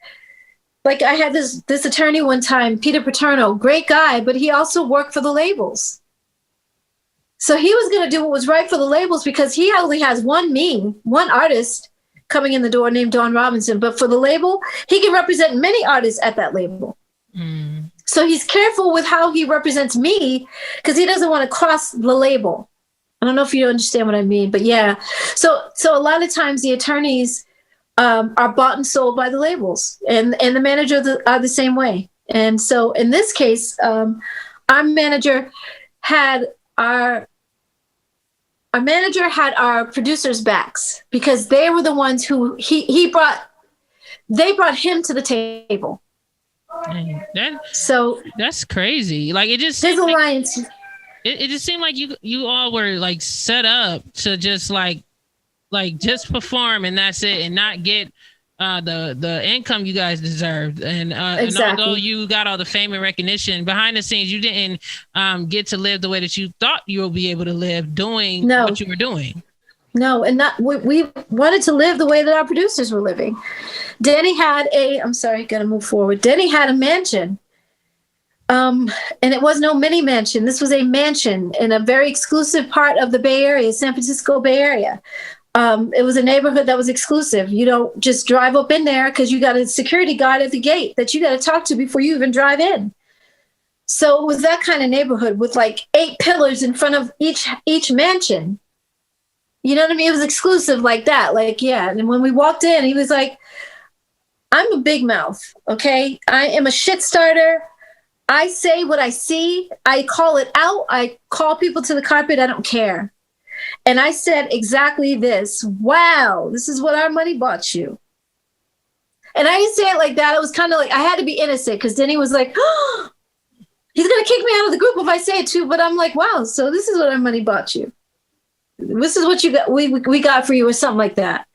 I had this attorney one time, Peter Paterno, great guy, but he also worked for the labels. So he was going to do what was right for the labels because he only has one artist coming in the door named Dawn Robinson. But for the label, he can represent many artists at that label. Mm. So he's careful with how he represents me because he doesn't want to cross the label. I don't know if you understand what I mean, but yeah. So a lot of times the attorneys are bought and sold by the labels, and the manager are the same way. And so in this case, our manager had our producers' backs because they were the ones who they brought him to the table. That's crazy. Like, it just his alliance. It just seemed like you all were like set up to just like just perform and that's it, and not get the income you guys deserved. And, exactly. And although you got all the fame and recognition behind the scenes, you didn't get to live the way that you thought you would be able to live doing what you were doing. No, and we wanted to live the way that our producers were living. Denny had gotta move forward. Denny had a mansion. And it was no mini mansion. This was a mansion in a very exclusive part of the Bay Area, San Francisco Bay Area. It was a neighborhood that was exclusive. You don't just drive up in there because you got a security guard at the gate that you got to talk to before you even drive in. So it was that kind of neighborhood with like 8 pillars in front of each mansion. You know what I mean? It was exclusive like that. Like, yeah. And when we walked in, he was like, I'm a big mouth, okay? I am a shit starter. I say what I see. I call it out. I call people to the carpet. I don't care. And I said exactly this. Wow, this is what our money bought you. And I didn't say it like that. It was kind of like I had to be innocent because Denny was like, oh, he's going to kick me out of the group if I say it too. But I'm like, wow, so this is what our money bought you. This is what you got. We got for you or something like that.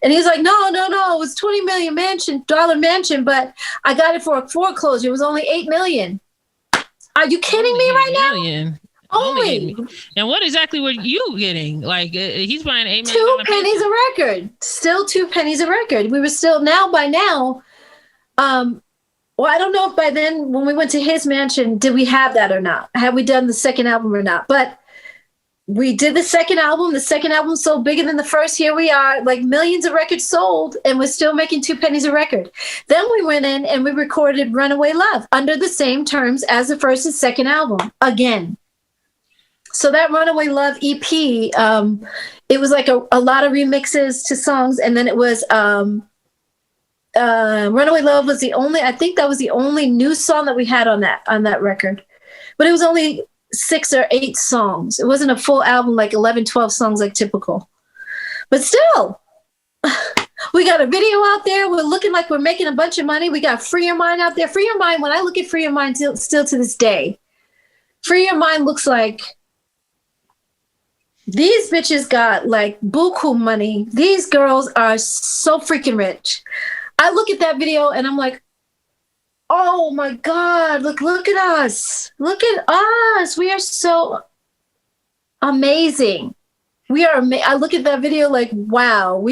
And he's like, no, it was $20 million mansion, but I got it for a foreclosure. It was only $8 million. Are you kidding me right now? Only. And what exactly were you getting? Like he's buying $8 million. 2 pennies a record. Still 2 pennies a record. We were still by now. Well, I don't know if by then when we went to his mansion, did we have that or not? Have we done the second album or not? But we did the second album. The second album sold bigger than the first. Here we are, like millions of records sold, and we're still making 2 pennies a record. Then we went in and we recorded Runaway Love under the same terms as the first and second album again. So that Runaway Love EP, it was like a lot of remixes to songs. And then it was Runaway Love was I think that was the only new song that we had on that record. But it was only 6 or 8 songs. It wasn't a full album, like 11, 12 songs like typical. But still, we got a video out there. We're looking like we're making a bunch of money. We got Free Your Mind out there. Free Your Mind, when I look at Free Your Mind still to this day, Free Your Mind looks like these bitches got like buku money. These girls are so freaking rich. I look at that video and I'm like, oh my God, look at us. Look at us. We are so amazing. We are I look at that video like, wow.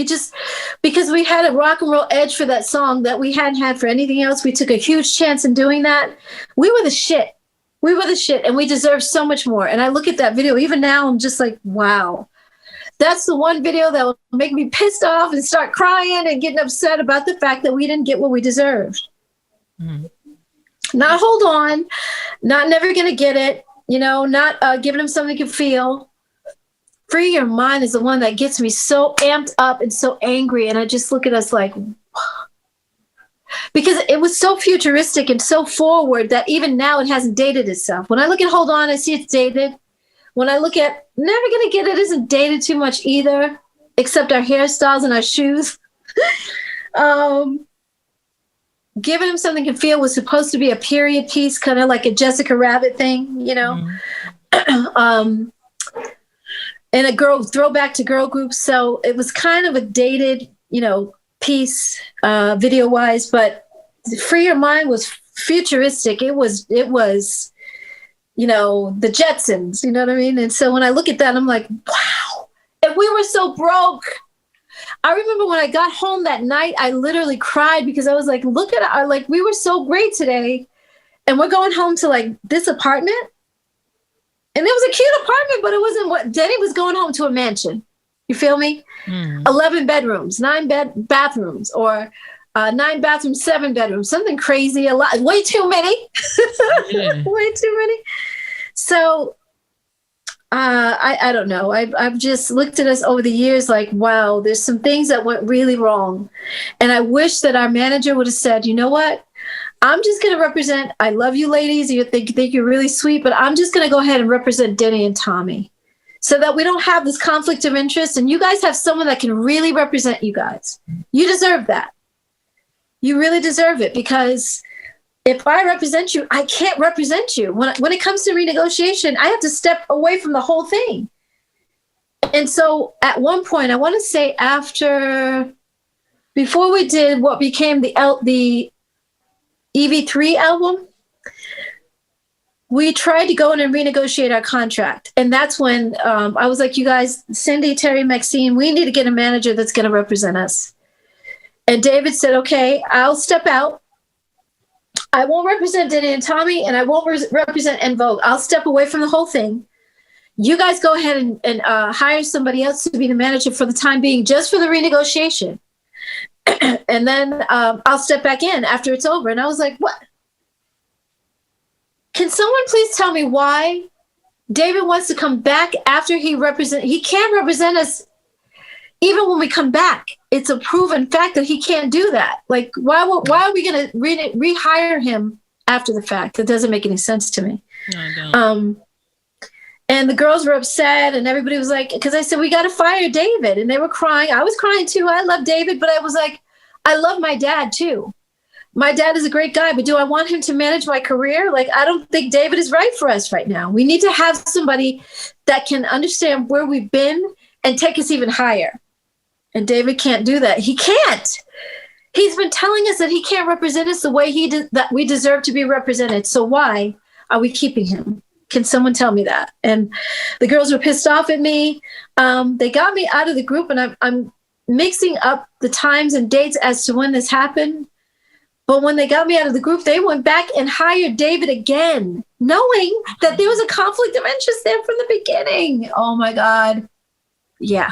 Because we had a rock and roll edge for that song that we hadn't had for anything else. We took a huge chance in doing that. We were the shit. And we deserve so much more. And I look at that video, even now, I'm just like, wow. That's the one video that will make me pissed off and start crying and getting upset about the fact that we didn't get what we deserved. Mm-hmm. Not hold on, not never going to get it, not giving them something to feel. Free Your Mind is the one that gets me so amped up and so angry. And I just look at us like, because it was so futuristic and so forward that even now it hasn't dated itself. When I look at Hold On, I see it's dated. When I look at Never Gonna Get It, isn't dated too much either, except our hairstyles and our shoes. Giving Him Something to Feel was supposed to be a period piece, kind of like a Jessica Rabbit thing, Mm-hmm. And a throwback to girl groups. So it was kind of a dated, piece, video wise, but Free Your Mind was futuristic. It was, the Jetsons, you know what I mean? And so when I look at that, I'm like, wow. And we were so broke. I remember when I got home that night, I literally cried because I was like, look at we were so great today. And we're going home to like this apartment. And it was a cute apartment, but it wasn't what Denny was going home to a mansion. You feel me? 11 bedrooms, 9 bathrooms, or 9 bathrooms, 7 bedrooms, something crazy, a lot, way too many. Yeah. Way too many. So I don't know. I've just looked at us over the years like, wow, there's some things that went really wrong. And I wish that our manager would have said, you know what? I'm just going to represent, I love you ladies. You think you're really sweet, but I'm just going to go ahead and represent Denny and Tommy so that we don't have this conflict of interest. And you guys have someone that can really represent you guys. You deserve that. You really deserve it, because if I represent you, I can't represent you. When it comes to renegotiation, I have to step away from the whole thing. And so at one point, I want to say before we did what became the EV3 album, we tried to go in and renegotiate our contract. And that's when I was like, you guys, Cindy, Terry, Maxine, we need to get a manager that's going to represent us. And David said, okay, I'll step out. I won't represent Denny and Tommy, and I won't represent En Vogue. I'll step away from the whole thing. You guys go ahead and hire somebody else to be the manager for the time being, just for the renegotiation. And then I'll step back in after it's over. And I was like, what? Can someone please tell me why David wants to come back after he can't represent us even when we come back? It's a proven fact that he can't do that. Like, why are we going to rehire him after the fact? That doesn't make any sense to me. No, and the girls were upset, and everybody was like, because I said, we got to fire David. And they were crying. I was crying too. I love David, but I was like, I love my dad too. my dad is a great guy, but do I want him to manage my career? Like, I don't think David is right for us right now. We need to have somebody that can understand where we've been and take us even higher. And David can't do that. He can't. He's been telling us that he can't represent us the way that we deserve to be represented. So why are we keeping him? Can someone tell me that? And the girls were pissed off at me. They got me out of the group, and I'm mixing up the times and dates as to when this happened. But when they got me out of the group, they went back and hired David again, knowing that there was a conflict of interest there from the beginning. Oh my God. Yeah.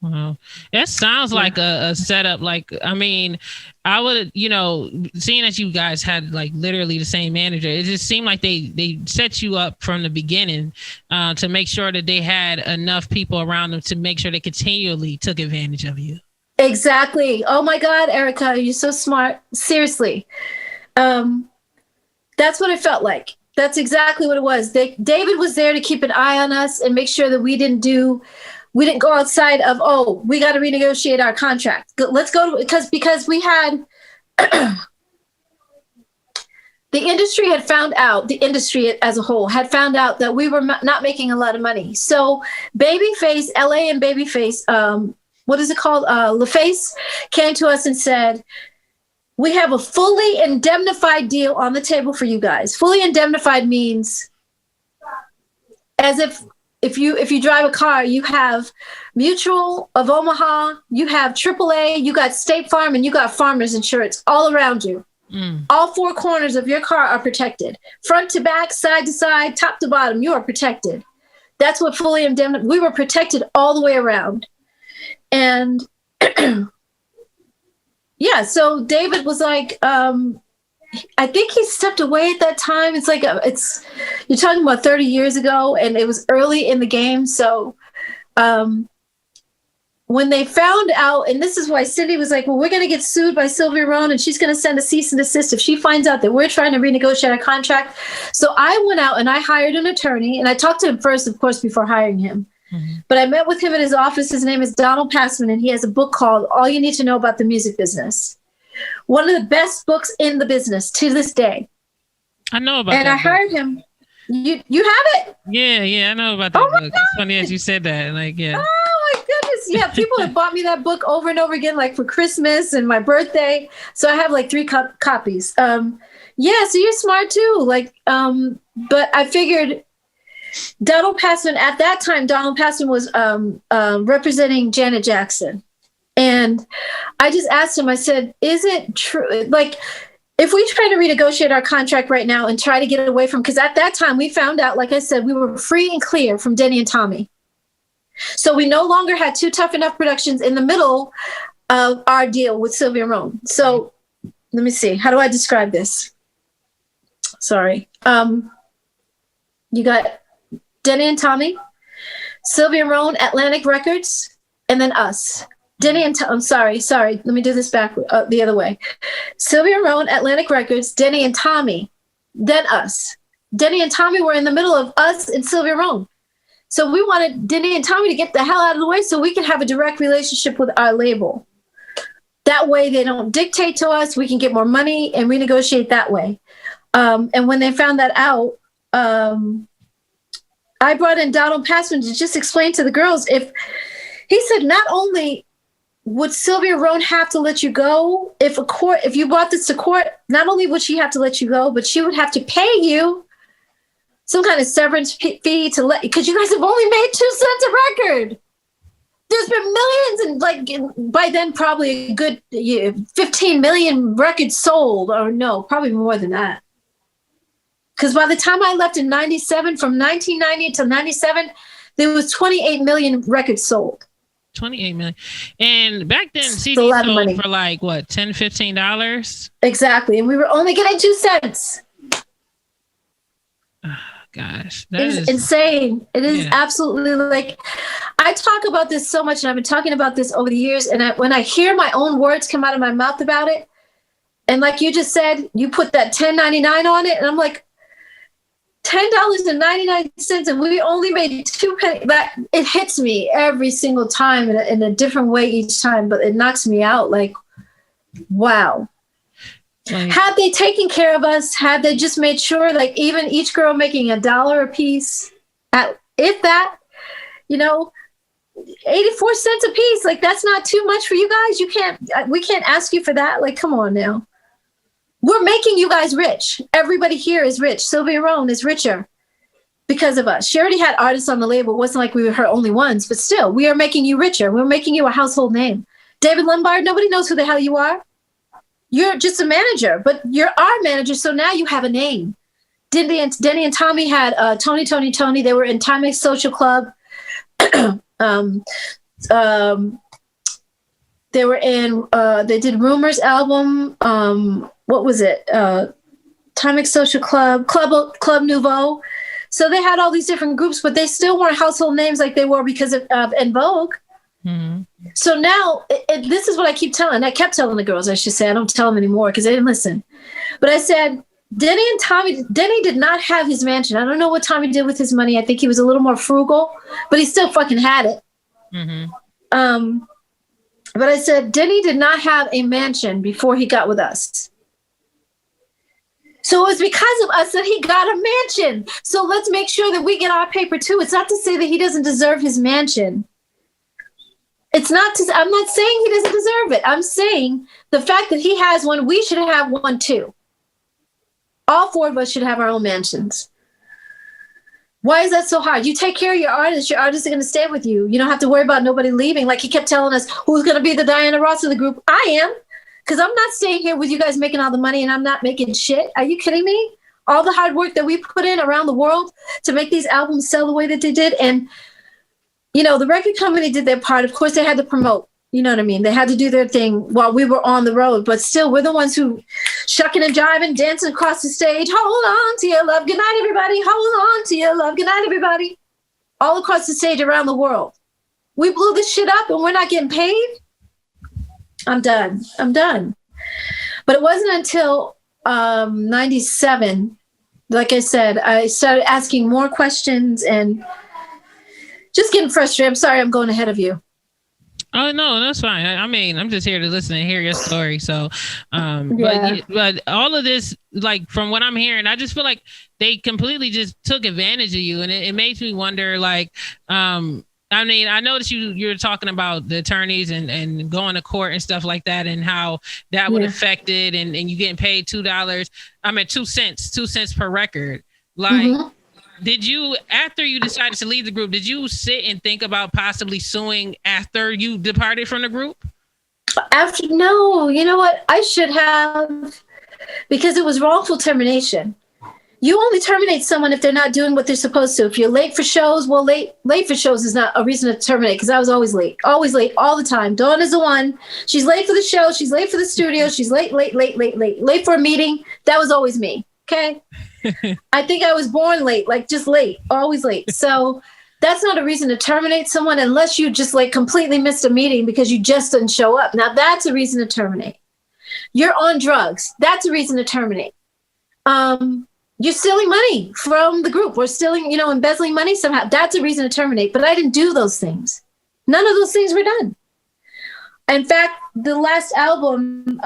Wow. That sounds like a setup. Like, I mean, I would, seeing that you guys had like literally the same manager, it just seemed like they set you up from the beginning to make sure that they had enough people around them to make sure they continually took advantage of you. Exactly. Oh my God, Erica, you're so smart. Seriously. That's what it felt like. That's exactly what it was. David was there to keep an eye on us and make sure that we didn't go outside of, we got to renegotiate our contract. Let's go because we had, the industry as a whole had found out that we were not making a lot of money. So Babyface, LA and Babyface, what is it called? LaFace came to us and said, we have a fully indemnified deal on the table for you guys. Fully indemnified means as if you drive a car, you have Mutual of Omaha, you have AAA, you got State Farm, and you got Farmers Insurance all around you. All four corners of your car are protected. Front to back, side to side, top to bottom, you are protected. That's what fully indemnified. We were protected all the way around. And yeah, so David was like, I think he stepped away at that time. It's like, you're talking about 30 years ago, and it was early in the game. So when they found out, and this is why Cindy was like, well, we're going to get sued by Sylvia Rohn, and she's going to send a cease and desist if she finds out that we're trying to renegotiate our contract. So I went out and I hired an attorney, and I talked to him first, of course, before hiring him. But I met with him in his office. His name is Donald Passman, and he has a book called All You Need to Know About the Music Business. One of the best books in the business to this day. I know about and that. And I hired him. You have it? Yeah, I know about that book. It's funny as you said that. Like, yeah. Oh my goodness. Yeah, people have bought me that book over and over again, like for Christmas and my birthday. So I have like 3 copies. Yeah, so you're smart too. Like, but I figured Donald Passman, at that time, Donald Passman was representing Janet Jackson. And I just asked him, I said, is it true? Like, if we try to renegotiate our contract right now and try to get away from, because at that time we found out, like I said, we were free and clear from Denny and Tommy. So we no longer had 2 Tough Enough Productions in the middle of our deal with Sylvia Rohn. So let me see. How do I describe this? Sorry. You got Denny and Tommy, Sylvia Rohn, Atlantic Records, and then us. Denny and I'm sorry. Let me do this back the other way. Sylvia Rohn, Atlantic Records, Denny and Tommy, then us. Denny and Tommy were in the middle of us and Sylvia Rohn. So we wanted Denny and Tommy to get the hell out of the way so we can have a direct relationship with our label. That way they don't dictate to us. We can get more money and renegotiate that way. And when they found that out, I brought in Donald Passman to just explain to the girls, he said not only would Sylvia Rohn have to let you go if you brought this to court, not only would she have to let you go, but she would have to pay you some kind of severance fee to because you guys have only made 2 cents a record. There's been millions, and like by then probably a good 15 million records sold, or no, probably more than that. Because by the time I left in 97, from 1990 to 97, there was 28 million records sold. 28 million. And back then, CDs sold for like, what, $10, $15? Exactly. And we were only getting 2 cents. Oh, gosh. It is insane. It is absolutely like, I talk about this so much, and I've been talking about this over the years. And when I hear my own words come out of my mouth about it, and like you just said, you put that $10.99 on it, and I'm like, $10.99, and we only made 2 pennies. That it hits me every single time in a different way each time, but it knocks me out. Like, wow. Like, had they taken care of us, had they just made sure, like even each girl making $1 a piece, if that, 84 cents a piece, like that's not too much for you guys. We can't ask you for that. Like, come on now. We're making you guys rich. Everybody here is rich. Sylvia Rohn is richer because of us. She already had artists on the label. It wasn't like we were her only ones, but still, we are making you richer. We're making you a household name. David Lombard, nobody knows who the hell you are. You're just a manager, but you're our manager, so now you have a name. Denny and Tommy had Tony. They were in Timex Social Club. They were in, they did Rumors album. What was it? Timex Social Club, Club Nouveau. So they had all these different groups, but they still weren't household names like they were because of En Vogue. Mm-hmm. So now this is what I kept telling the girls, I should say. I don't tell them anymore because they didn't listen. But I said, Denny did not have his mansion. I don't know what Tommy did with his money. I think he was a little more frugal, but he still fucking had it. Mm-hmm. But I said, Denny did not have a mansion before he got with us. So it was because of us that he got a mansion. So let's make sure that we get our paper too. It's not to say that he doesn't deserve his mansion. I'm not saying he doesn't deserve it. I'm saying the fact that he has one, we should have one too. All 4 of us should have our own mansions. Why is that so hard? You take care of your artists are going to stay with you. You don't have to worry about nobody leaving. Like he kept telling us, who's going to be the Diana Ross of the group? I am. Because I'm not staying here with you guys making all the money and I'm not making shit. Are you kidding me? All the hard work that we put in around the world to make these albums sell the way that they did. And, the record company did their part. Of course, they had to promote. You know what I mean? They had to do their thing while we were on the road. But still, we're the ones who shucking and jiving, dancing across the stage. Hold on to your love. Good night, everybody. Hold on to your love. Good night, everybody. All across the stage around the world. We blew this shit up and we're not getting paid. I'm done. But it wasn't until 97, like I said, I started asking more questions and just getting frustrated. I'm sorry, I'm going ahead of you. Oh, no, that's fine. I mean, I'm just here to listen and hear your story. So, but all of this, like from what I'm hearing, I just feel like they completely just took advantage of you. And it makes me wonder, like, I mean, I know that you're talking about the attorneys and going to court and stuff like that and how that would affect it and you getting paid $2. I mean, 2 cents per record. Like, did you, after you decided to leave the group, did you sit and think about possibly suing after you departed from the group? No, you know what? I should have, because it was wrongful termination. You only terminate someone if they're not doing what they're supposed to. If you're late for shows, well, late for shows is not a reason to terminate because I was always late, all the time. Dawn is the one. She's late for the show. She's late for the studio. She's late for a meeting. That was always me. Okay. I think I was born late, like just late, always late. So that's not a reason to terminate someone unless you just like completely missed a meeting because you just didn't show up. Now that's a reason to terminate. You're on drugs. That's a reason to terminate. You're stealing money from the group. We're stealing, embezzling money somehow. That's a reason to terminate. But I didn't do those things. None of those things were done. In fact, the last album,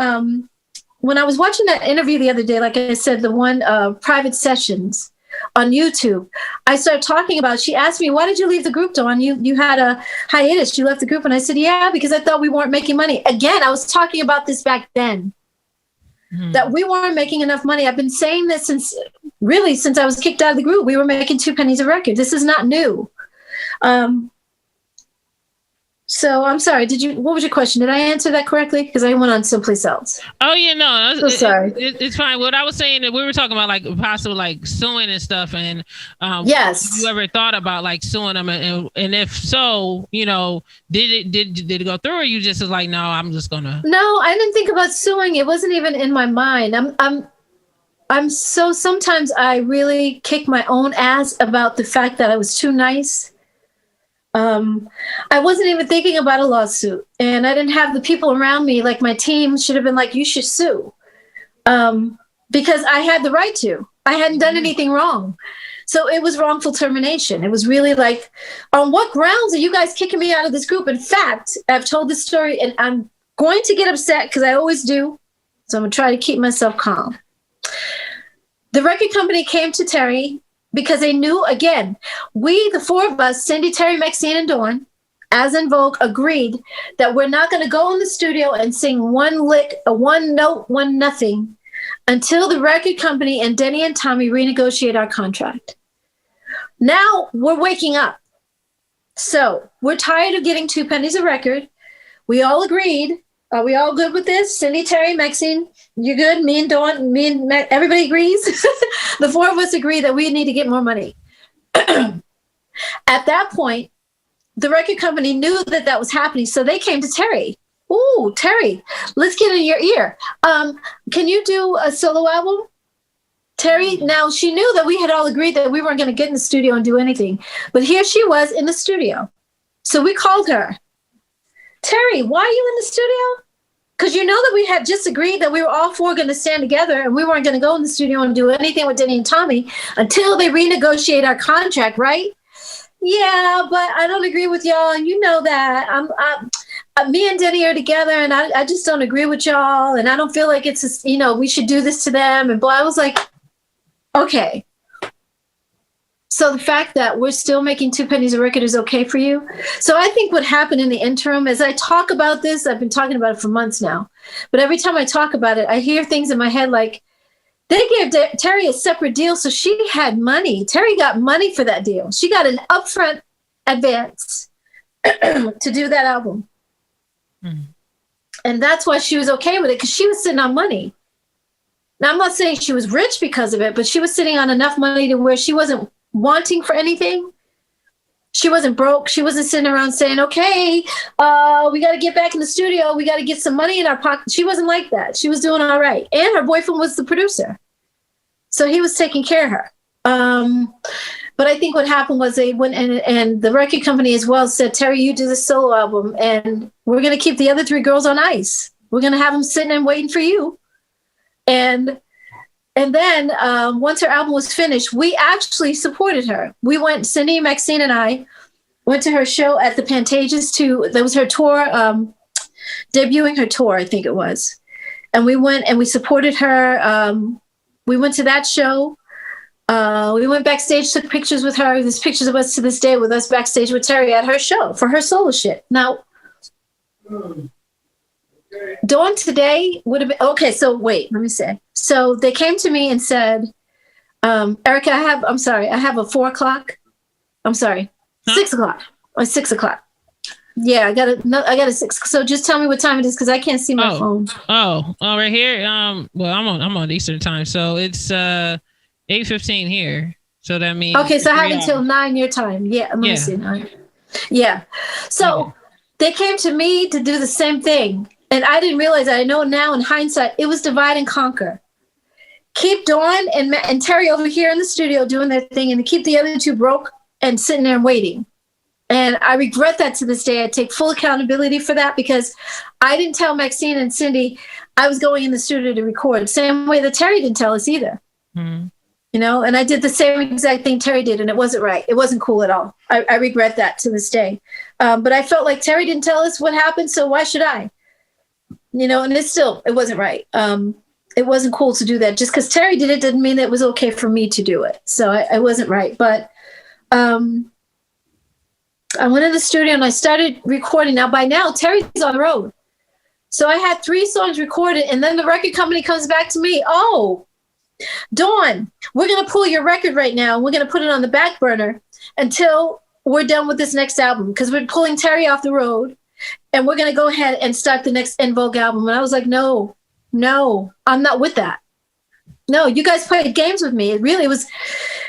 when I was watching that interview the other day, like I said, the one Private Sessions on YouTube, I started talking about, she asked me, why did you leave the group, Dawn? You had a hiatus. You left the group. And I said, yeah, because I thought we weren't making money. Again, I was talking about this back then. That we weren't making enough money. I've been saying this since I was kicked out of the group. We were making 2 pennies a record. This is not new. So I'm sorry. What was your question? Did I answer that correctly? Because I went on someplace else. Oh yeah, no. So sorry. It's fine. What I was saying that we were talking about like possible like suing and stuff. And yes, have you ever thought about like suing them? And if so, did it go through, or you just was like, no, I'm just gonna. No, I didn't think about suing. It wasn't even in my mind. I'm so sometimes I really kick my own ass about the fact that I was too nice. I wasn't even thinking about a lawsuit, and I didn't have the people around me, like my team should have been like, you should sue. Because I had the right to. I hadn't done anything wrong. So it was wrongful termination. It was really like, on what grounds are you guys kicking me out of this group? In fact, I've told this story and I'm going to get upset because I always do. So I'm going to try to keep myself calm. The record company came to Terry because they knew, again, we, the four of us, Cindy, Terry, Maxine, and Dawn, as En Vogue, agreed that we're not going to go in the studio and sing one lick, a one note, one nothing, until the record company and Denny and Tommy renegotiate our contract. Now we're waking up. So we're tired of getting 2 pennies a record. We all agreed. Are we all good with this? Cindy, Terry, Maxine, you good? Me and Dawn, everybody agrees. The four of us agree that we need to get more money. At that point, the record company knew that that was happening. So they came to Terry. Ooh, Terry, let's get in your ear. Can you do a solo album? Terry, now she knew that we had all agreed that we weren't going to get in the studio and do anything. But here she was in the studio. So we called her. Terry, why are you in the studio? Because you know that we had just agreed that we were all four going to stand together and we weren't going to go in the studio and do anything with Denny and Tommy until they renegotiate our contract, right? Yeah, but I don't agree with y'all, and you know that. Me and Denny are together, and I just don't agree with y'all, and I don't feel like it's, we should do this to them, and blah. I was like, okay. So the fact that we're still making 2 pennies a record is okay for you. So I think what happened in the interim, as I talk about this, I've been talking about it for months now, but every time I talk about it, I hear things in my head like, they gave Terry a separate deal, so she had money. Terry got money for that deal. She got an upfront advance to do that album. Mm-hmm. And that's why she was okay with it, because she was sitting on money. Now, I'm not saying she was rich because of it, but she was sitting on enough money to where she wasn't wanting for anything. She wasn't broke. She wasn't sitting around saying, okay, we got to get back in the studio. We got to get some money in our pocket. She wasn't like that. She was doing all right. And her boyfriend was the producer. So he was taking care of her. But I think what happened was they went and the record company as well said, Terry, you do the solo album and we're going to keep the other 3 girls on ice. We're going to have them sitting and waiting for you. And then once her album was finished, we actually supported her. We went, Cindy, Maxine, and I went to her show at the Pantages that was her tour, debuting her tour, I think it was. And we went and we supported her. We went to that show. We went backstage, took pictures with her. There's pictures of us to this day with us backstage with Terry at her show for her solo shit. Now, Dawn today would have been, okay, so wait, let me say. So they came to me and said, Erica, I have a 4:00. I'm sorry, 6:00 or 6:00. Yeah, I got a 6. So just tell me what time it is, because I can't see my phone. Oh, right here. Well, I'm on Eastern time, so it's 8:15 here. So that means okay. So I have until 9 your time. Yeah, let me see 9. Yeah. So they came to me to do the same thing, and I didn't realize that. I know now in hindsight, it was divide and conquer. Keep Dawn and Terry over here in the studio doing their thing, and keep the other 2 broke and sitting there and waiting. And I regret that to this day. I take full accountability for that, because I didn't tell Maxine and Cindy I was going in the studio to record. Same way that Terry didn't tell us either. Mm-hmm. And I did the same exact thing Terry did, and it wasn't right. It wasn't cool at all. I regret that to this day. But I felt like Terry didn't tell us what happened, so why should I? And it wasn't right. It wasn't cool to do that. Just because Terry did it didn't mean that it was okay for me to do it. So I wasn't right. But I went in the studio and I started recording. Now, by now, Terry's on the road. So I had 3 songs recorded, and then the record company comes back to me. Oh, Dawn, we're going to pull your record right now. We're going to put it on the back burner until we're done with this next album, because we're pulling Terry off the road, and we're going to go ahead and start the next En Vogue album. And I was like, no, I'm not with that. No, you guys played games with me. It really was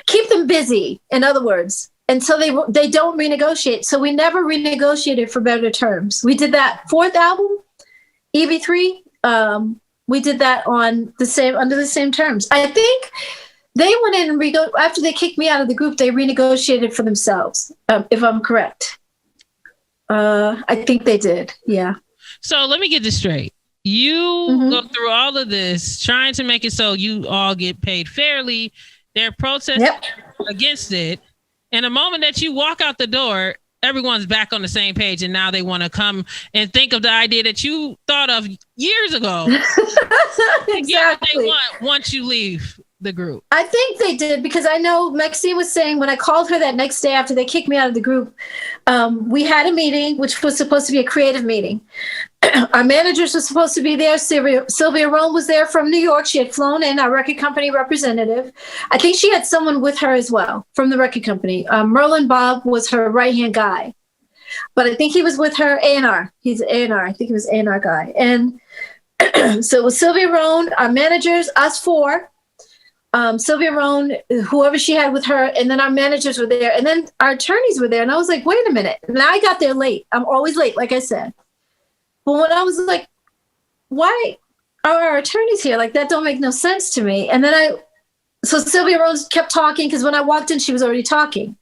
keep them busy, in other words. And so they don't renegotiate. So we never renegotiated for better terms. We did that 4th album, EV3. We did that under the same terms. I think they went in and after they kicked me out of the group, they renegotiated for themselves, if I'm correct. I think they did. Yeah. So let me get this straight. You go through all of this trying to make it so you all get paid fairly. They're protesting against it. And the moment that you walk out the door, everyone's back on the same page, and now they want to come and think of the idea that you thought of years ago. Exactly. Get what they want once you leave the group. I think they did, because I know Maxine was saying when I called her that next day after they kicked me out of the group, we had a meeting, which was supposed to be a creative meeting. Our managers were supposed to be there. Sylvia Rome was there from New York. She had flown in, our record company representative. I think she had someone with her as well from the record company. Merlin Bob was her right-hand guy. But I think he was with her, A&R. He's A&R. I think he was A&R guy. And so it was Sylvia Rome, our managers, us four, Sylvia Rome, whoever she had with her, and then our managers were there. And then our attorneys were there. And I was like, wait a minute. And I got there late. I'm always late, like I said. But when I was like, why are our attorneys here? Like, that don't make no sense to me. And then so Sylvia Rose kept talking, because when I walked in, she was already talking.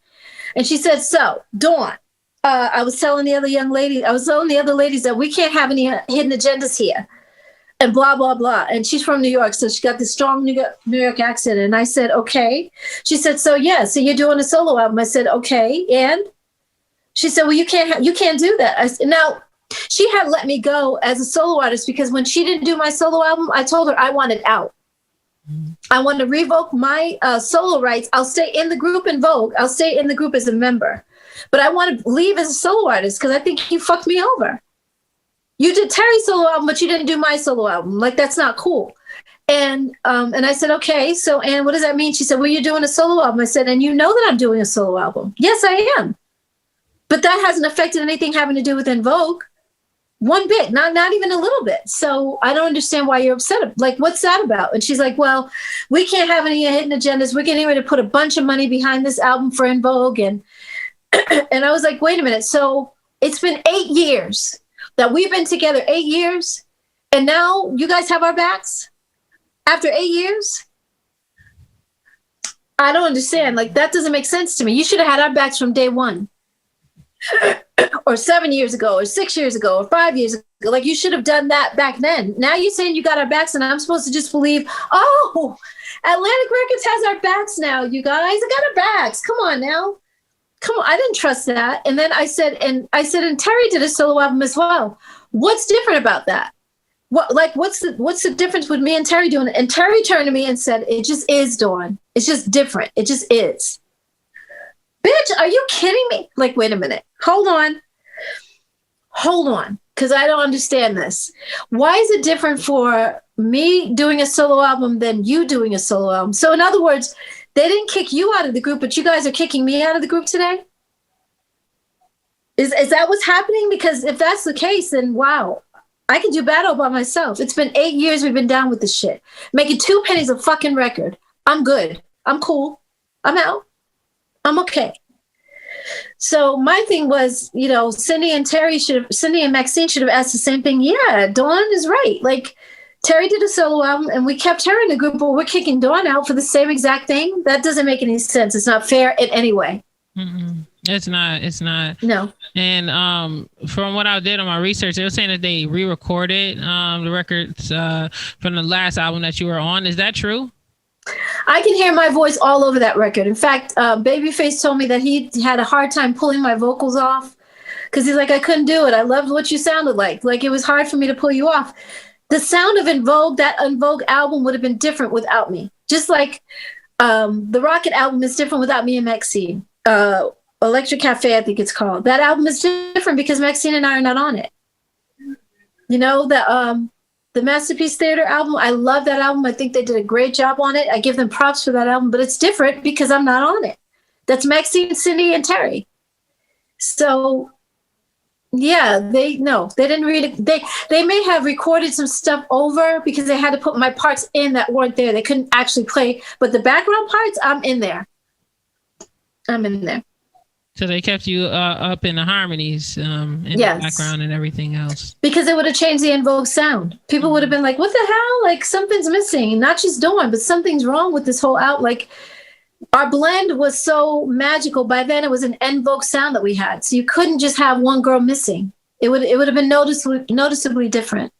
And she said, so, Dawn, I was telling the other ladies that we can't have any hidden agendas here. And blah, blah, blah. And she's from New York, so she got this strong New York accent. And I said, okay. She said, so you're doing a solo album. I said, okay. And she said, well, you can't do that. I said, now, she had let me go as a solo artist, because when she didn't do my solo album, I told her I wanted out. I want to revoke my solo rights. I'll stay in the group En Vogue. I'll stay in the group as a member. But I want to leave as a solo artist, because I think you fucked me over. You did Terry's solo album, but you didn't do my solo album. Like, that's not cool. And I said, okay, so, and what does that mean? She said, well, you're doing a solo album. I said, and you know that I'm doing a solo album. Yes, I am. But that hasn't affected anything having to do with En Vogue. One bit, not even a little bit. So I don't understand why you're upset. Like, what's that about? And she's like, well, we can't have any hidden agendas. We're getting ready to put a bunch of money behind this album for En Vogue. And I was like, wait a minute. So it's been 8 years that we've been together, 8 years. And now you guys have our backs after 8 years? I don't understand. Like, that doesn't make sense to me. You should have had our backs from day one. Or 7 years ago, or 6 years ago, or 5 years ago. Like, you should have done that back then. Now you're saying you got our backs, and I'm supposed to just believe, oh, Atlantic Records has our backs now, you guys. I got our backs. Come on now. Come on. I didn't trust that. And then I said, and Terry did a solo album as well. What's different about that? What's the difference with me and Terry doing it? And Terry turned to me and said, it just is, Dawn. It's just different. It just is. Bitch, are you kidding me? Like, wait a minute. Hold on. Because I don't understand this. Why is it different for me doing a solo album than you doing a solo album? So in other words, they didn't kick you out of the group, but you guys are kicking me out of the group today? Is that what's happening? Because if that's the case, then wow, I can do battle by myself. It's been 8 years we've been down with this shit. Making 2 pennies a fucking record. I'm good. I'm cool. I'm out. I'm okay. So my thing was, Cindy and Maxine should have asked the same thing. Yeah, Dawn is right. Like, Terry did a solo album and we kept her in the group, but we're kicking Dawn out for the same exact thing. That doesn't make any sense. It's not fair in any way. Mm-mm. It's not. No. And from what I did on my research, they were saying that they re-recorded the records from the last album that you were on. Is that true? I can hear my voice all over that record. In fact, Babyface told me that he had a hard time pulling my vocals off because he's like, I couldn't do it. I loved what you sounded like. Like, it was hard for me to pull you off. The sound of En Vogue, that En Vogue album would have been different without me. Just like the Rocket album is different without me and Maxine. Electric Cafe, I think it's called. That album is different because Maxine and I are not on it. The Masterpiece Theater album, I love that album. I think they did a great job on it. I give them props for that album, but it's different because I'm not on it. That's Maxine, Cindy, and Terry. So, yeah, they didn't read it. They may have recorded some stuff over because they had to put my parts in that weren't there. They couldn't actually play, but the background parts, I'm in there. So they kept you up in the harmonies in the background and everything else. Because it would have changed the En Vogue sound. People would have been like, what the hell? Like, something's missing. Not just Dawn, but something's wrong with this whole out. Like, our blend was so magical. By then, it was an En Vogue sound that we had. So you couldn't just have one girl missing. It would have been noticeably different.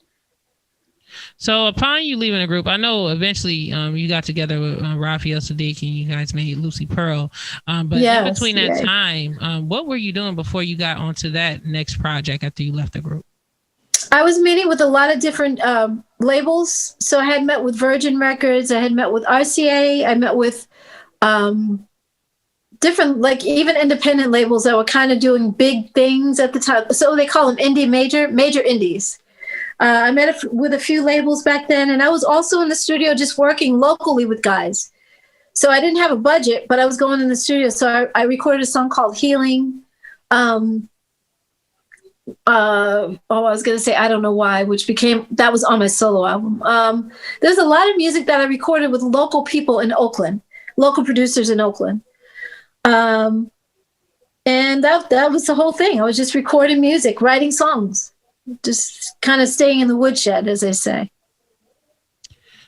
So upon you leaving the group, I know eventually you got together with Raphael Sadiq and you guys made Lucy Pearl. But in between that time, what were you doing before you got onto that next project after you left the group? I was meeting with a lot of different labels. So I had met with Virgin Records. I had met with RCA. I met with different, like even independent labels that were kind of doing big things at the time. So they call them major indies. I met with a few labels back then, and I was also in the studio just working locally with guys. So I didn't have a budget, but I was going in the studio. So I recorded a song called Healing. I was going to say, I Don't Know Why, that was on my solo album. There's a lot of music that I recorded with local people in Oakland, local producers in Oakland. And that was the whole thing. I was just recording music, writing songs, just kind of staying in the woodshed, as they say.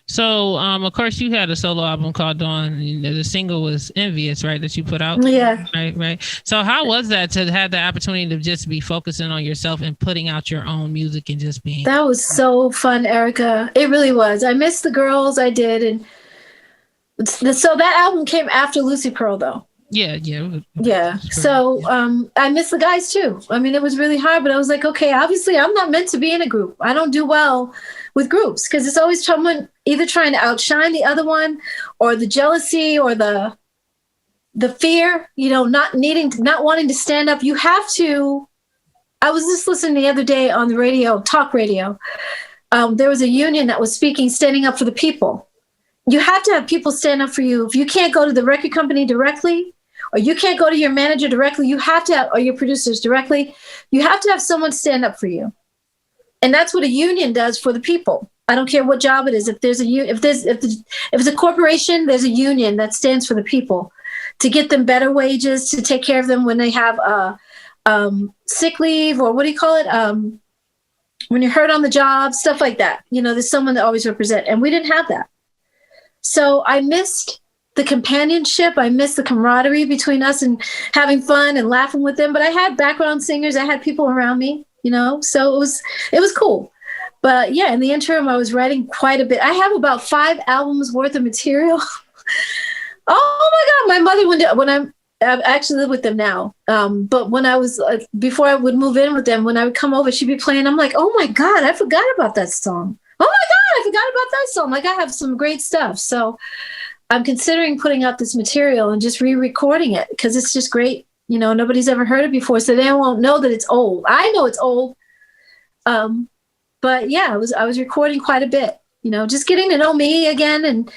So, of course, you had a solo album called Dawn. The single was Envious, right, that you put out? Yeah. Right. So how was that to have the opportunity to just be focusing on yourself and putting out your own music and just being... That was so fun, Erica. It really was. I missed the girls. I did. And so that album came after Lucy Pearl, though. Yeah. So I miss the guys too. I mean, it was really hard, but I was like, okay, obviously I'm not meant to be in a group. I don't do well with groups because it's always someone either trying to outshine the other one, or the jealousy, or the fear, not wanting to stand up. You have to. I was just listening the other day on the radio, talk radio. There was a union that was standing up for the people. You have to have people stand up for you. If you can't go to the record company directly, or you can't go to your manager directly, you have to have, or your producers directly, you have to have someone stand up for you. And that's what a union does for the people. I don't care what job it is. If it's a corporation, there's a union that stands for the people to get them better wages, to take care of them when they have sick leave, or what do you call it? When you're hurt on the job, stuff like that. There's someone to always represent. And we didn't have that. So I missed the companionship. I missed the camaraderie between us and having fun and laughing with them. But I had background singers. I had people around me, so it was cool. But yeah, in the interim, I was writing quite a bit. I have about 5 albums worth of material. Oh my God. My mother, when I actually live with them now. But when I was, before I would move in with them, when I would come over, she'd be playing. I'm like, oh my God, I forgot about that song. Oh my God, I forgot about that song. Like, I have some great stuff. So I'm considering putting out this material and just re-recording it because it's just great. Nobody's ever heard it before, so they won't know that it's old. I know it's old. But yeah, I was recording quite a bit, just getting to know me again and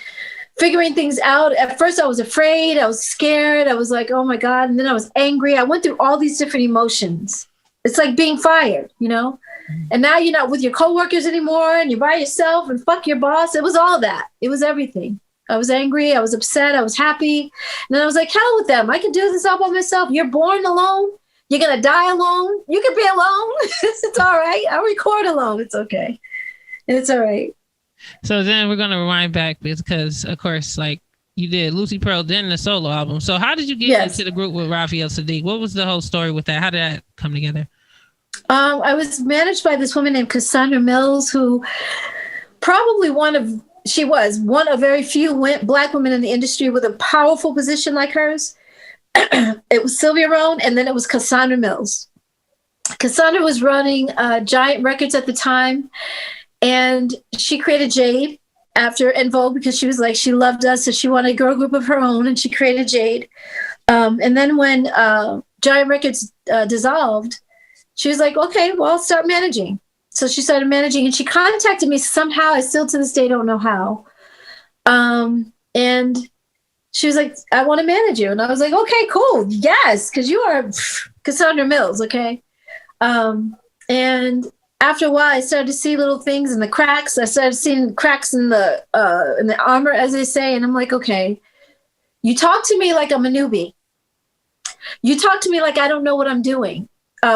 figuring things out. At first I was afraid, I was scared. I was like, oh my God. And then I was angry. I went through all these different emotions. It's like being fired, and now you're not with your coworkers anymore and you're by yourself and fuck your boss. It was all that. It was everything. I was angry. I was upset. I was happy. And then I was like, hell with them. I can do this all by myself. You're born alone. You're going to die alone. You can be alone. It's all right. I'll record alone. It's okay. It's all right. So then we're going to rewind back because, of course, like you did Lucy Pearl, then the solo album. So how did you get into the group with Raphael Sadiq? What was the whole story with that? How did that come together? I was managed by this woman named Cassandra Mills, who probably she was one of very few Black women in the industry with a powerful position like hers. It was Sylvia Rohn, and then it was Cassandra Mills. Cassandra was running Giant Records at the time, and she created Jade after En Vogue because she was like, she loved us, so she wanted a girl group of her own, and she created Jade. And then when Giant Records dissolved, she was like, okay, well, I'll start managing. So she started managing, and she contacted me somehow. I still to this day don't know how. And she was like, I want to manage you. And I was like, okay, cool. Yes, because you are Cassandra Mills, okay? And after a while, I started to see little things in the cracks. I started seeing cracks in the armor, as they say. And I'm like, okay, you talk to me like I'm a newbie. You talk to me like I don't know what I'm doing.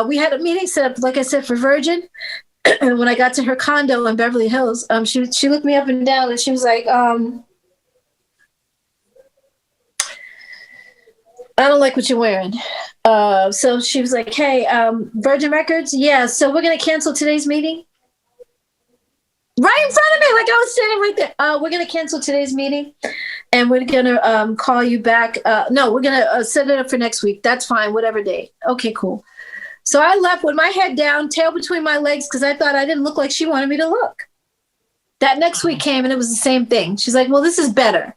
We had a meeting set up, like I said, for Virgin. And when I got to her condo in Beverly Hills, she looked me up and down and she was like, I don't like what you're wearing. So she was like, hey, Virgin Records? Yeah, so we're going to cancel today's meeting. right in front of me, like I was standing right there. We're gonna cancel today's meeting, and we're gonna call you back. No, we're gonna set it up for next week. That's fine, whatever day. Okay, cool. So I left with my head down, tail between my legs, because I thought I didn't look like she wanted me to look. That next week came, and it was the same thing. She's like, well, this is better.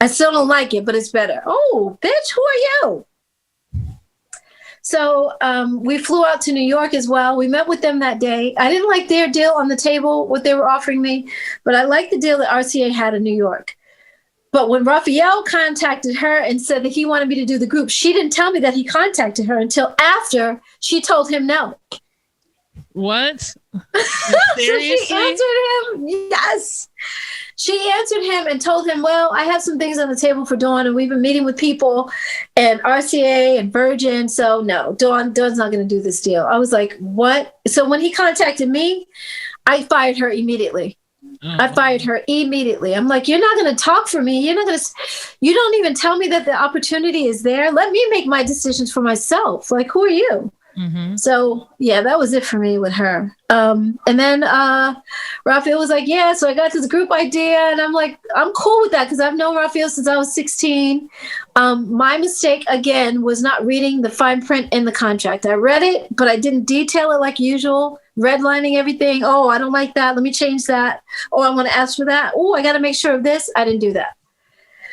I still don't like it, but it's better. Oh, bitch, who are you? So we flew out to New York as well. We met with them that day. I didn't like their deal on the table, what they were offering me, but I liked the deal that RCA had in New York. But when Raphael contacted her and said that he wanted me to do the group, she didn't tell me that he contacted her until after she told him no. What? Seriously? So she answered him. Yes. She answered him and told him, well, I have some things on the table for Dawn, and we've been meeting with people and RCA and Virgin. So no, Dawn's not going to do this deal. I was like, what? So when he contacted me, I fired her immediately. I fired her immediately. I'm like, you're not going to talk for me. You don't even tell me that the opportunity is there. Let me make my decisions for myself. Like, who are you? Mm-hmm. So yeah, that was it for me with her. And then Raphael was like, yeah, so I got this group idea, and I'm like, I'm cool with that because I've known Raphael since I was 16. My mistake again was not reading the fine print in the contract. I read it, but I didn't detail it like usual, redlining everything. Oh, I don't like that. Let me change that. Oh, I want to ask for that. Oh, I got to make sure of this. I didn't do that.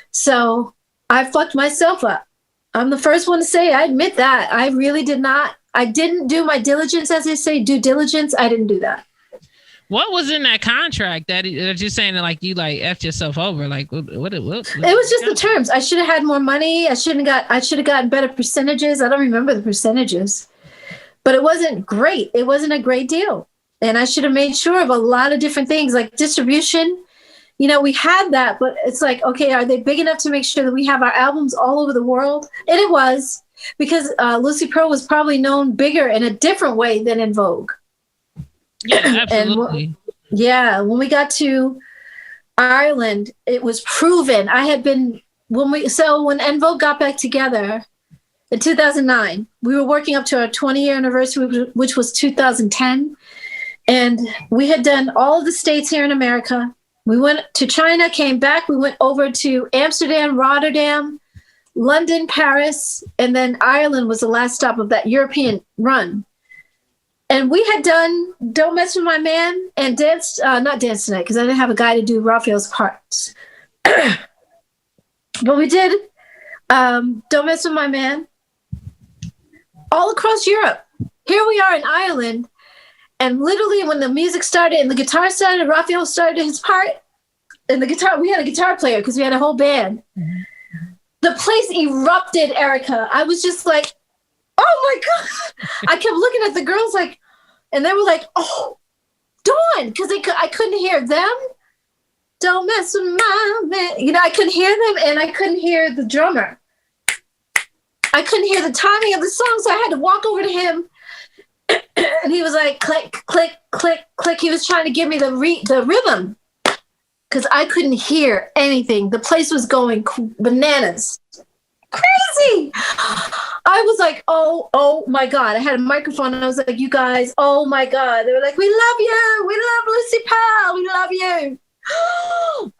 So I fucked myself up. I'm the first one to say, I admit that. I really did not. I didn't do my diligence, as they say, due diligence. I didn't do that. What was in that contract that you're saying that like you like effed yourself over? Like what it was just the terms. I should have had more money. I should have gotten better percentages. I don't remember the percentages, but it wasn't great. It wasn't a great deal. And I should have made sure of a lot of different things like distribution. You know, we had that, but it's like, okay, are they big enough to make sure that we have our albums all over the world? And it was. Because Lucy Pearl was probably known bigger in a different way than En Vogue. Yeah, absolutely. When we got to Ireland, it was proven. When En Vogue got back together in 2009, we were working up to our 20-year anniversary, which was 2010. And we had done all of the states here in America. We went to China, came back. We went over to Amsterdam, Rotterdam, London, Paris, and then Ireland was the last stop of that European run. And we had done Don't Mess With My Man and not Dance Tonight, because I didn't have a guy to do Raphael's parts. But we did Don't Mess With My Man all across Europe. Here we are in Ireland, and literally when the music started and the guitar started, Raphael started his part, and the guitar, we had a guitar player because we had a whole band. Mm-hmm. The place erupted, Erica. I was just like, oh my God. I kept looking at the girls like, and they were like, oh, Dawn, because I couldn't hear them. Don't mess with my man. You know, I couldn't hear them, and I couldn't hear the drummer. I couldn't hear the timing of the song, so I had to walk over to him, and he was like, click, click, click, click. He was trying to give me the rhythm. Because I couldn't hear anything. The place was going bananas. Crazy. I was like, oh my God. I had a microphone and I was like, you guys, oh my God. They were like, we love you. We love Lucy Pearl. We love you.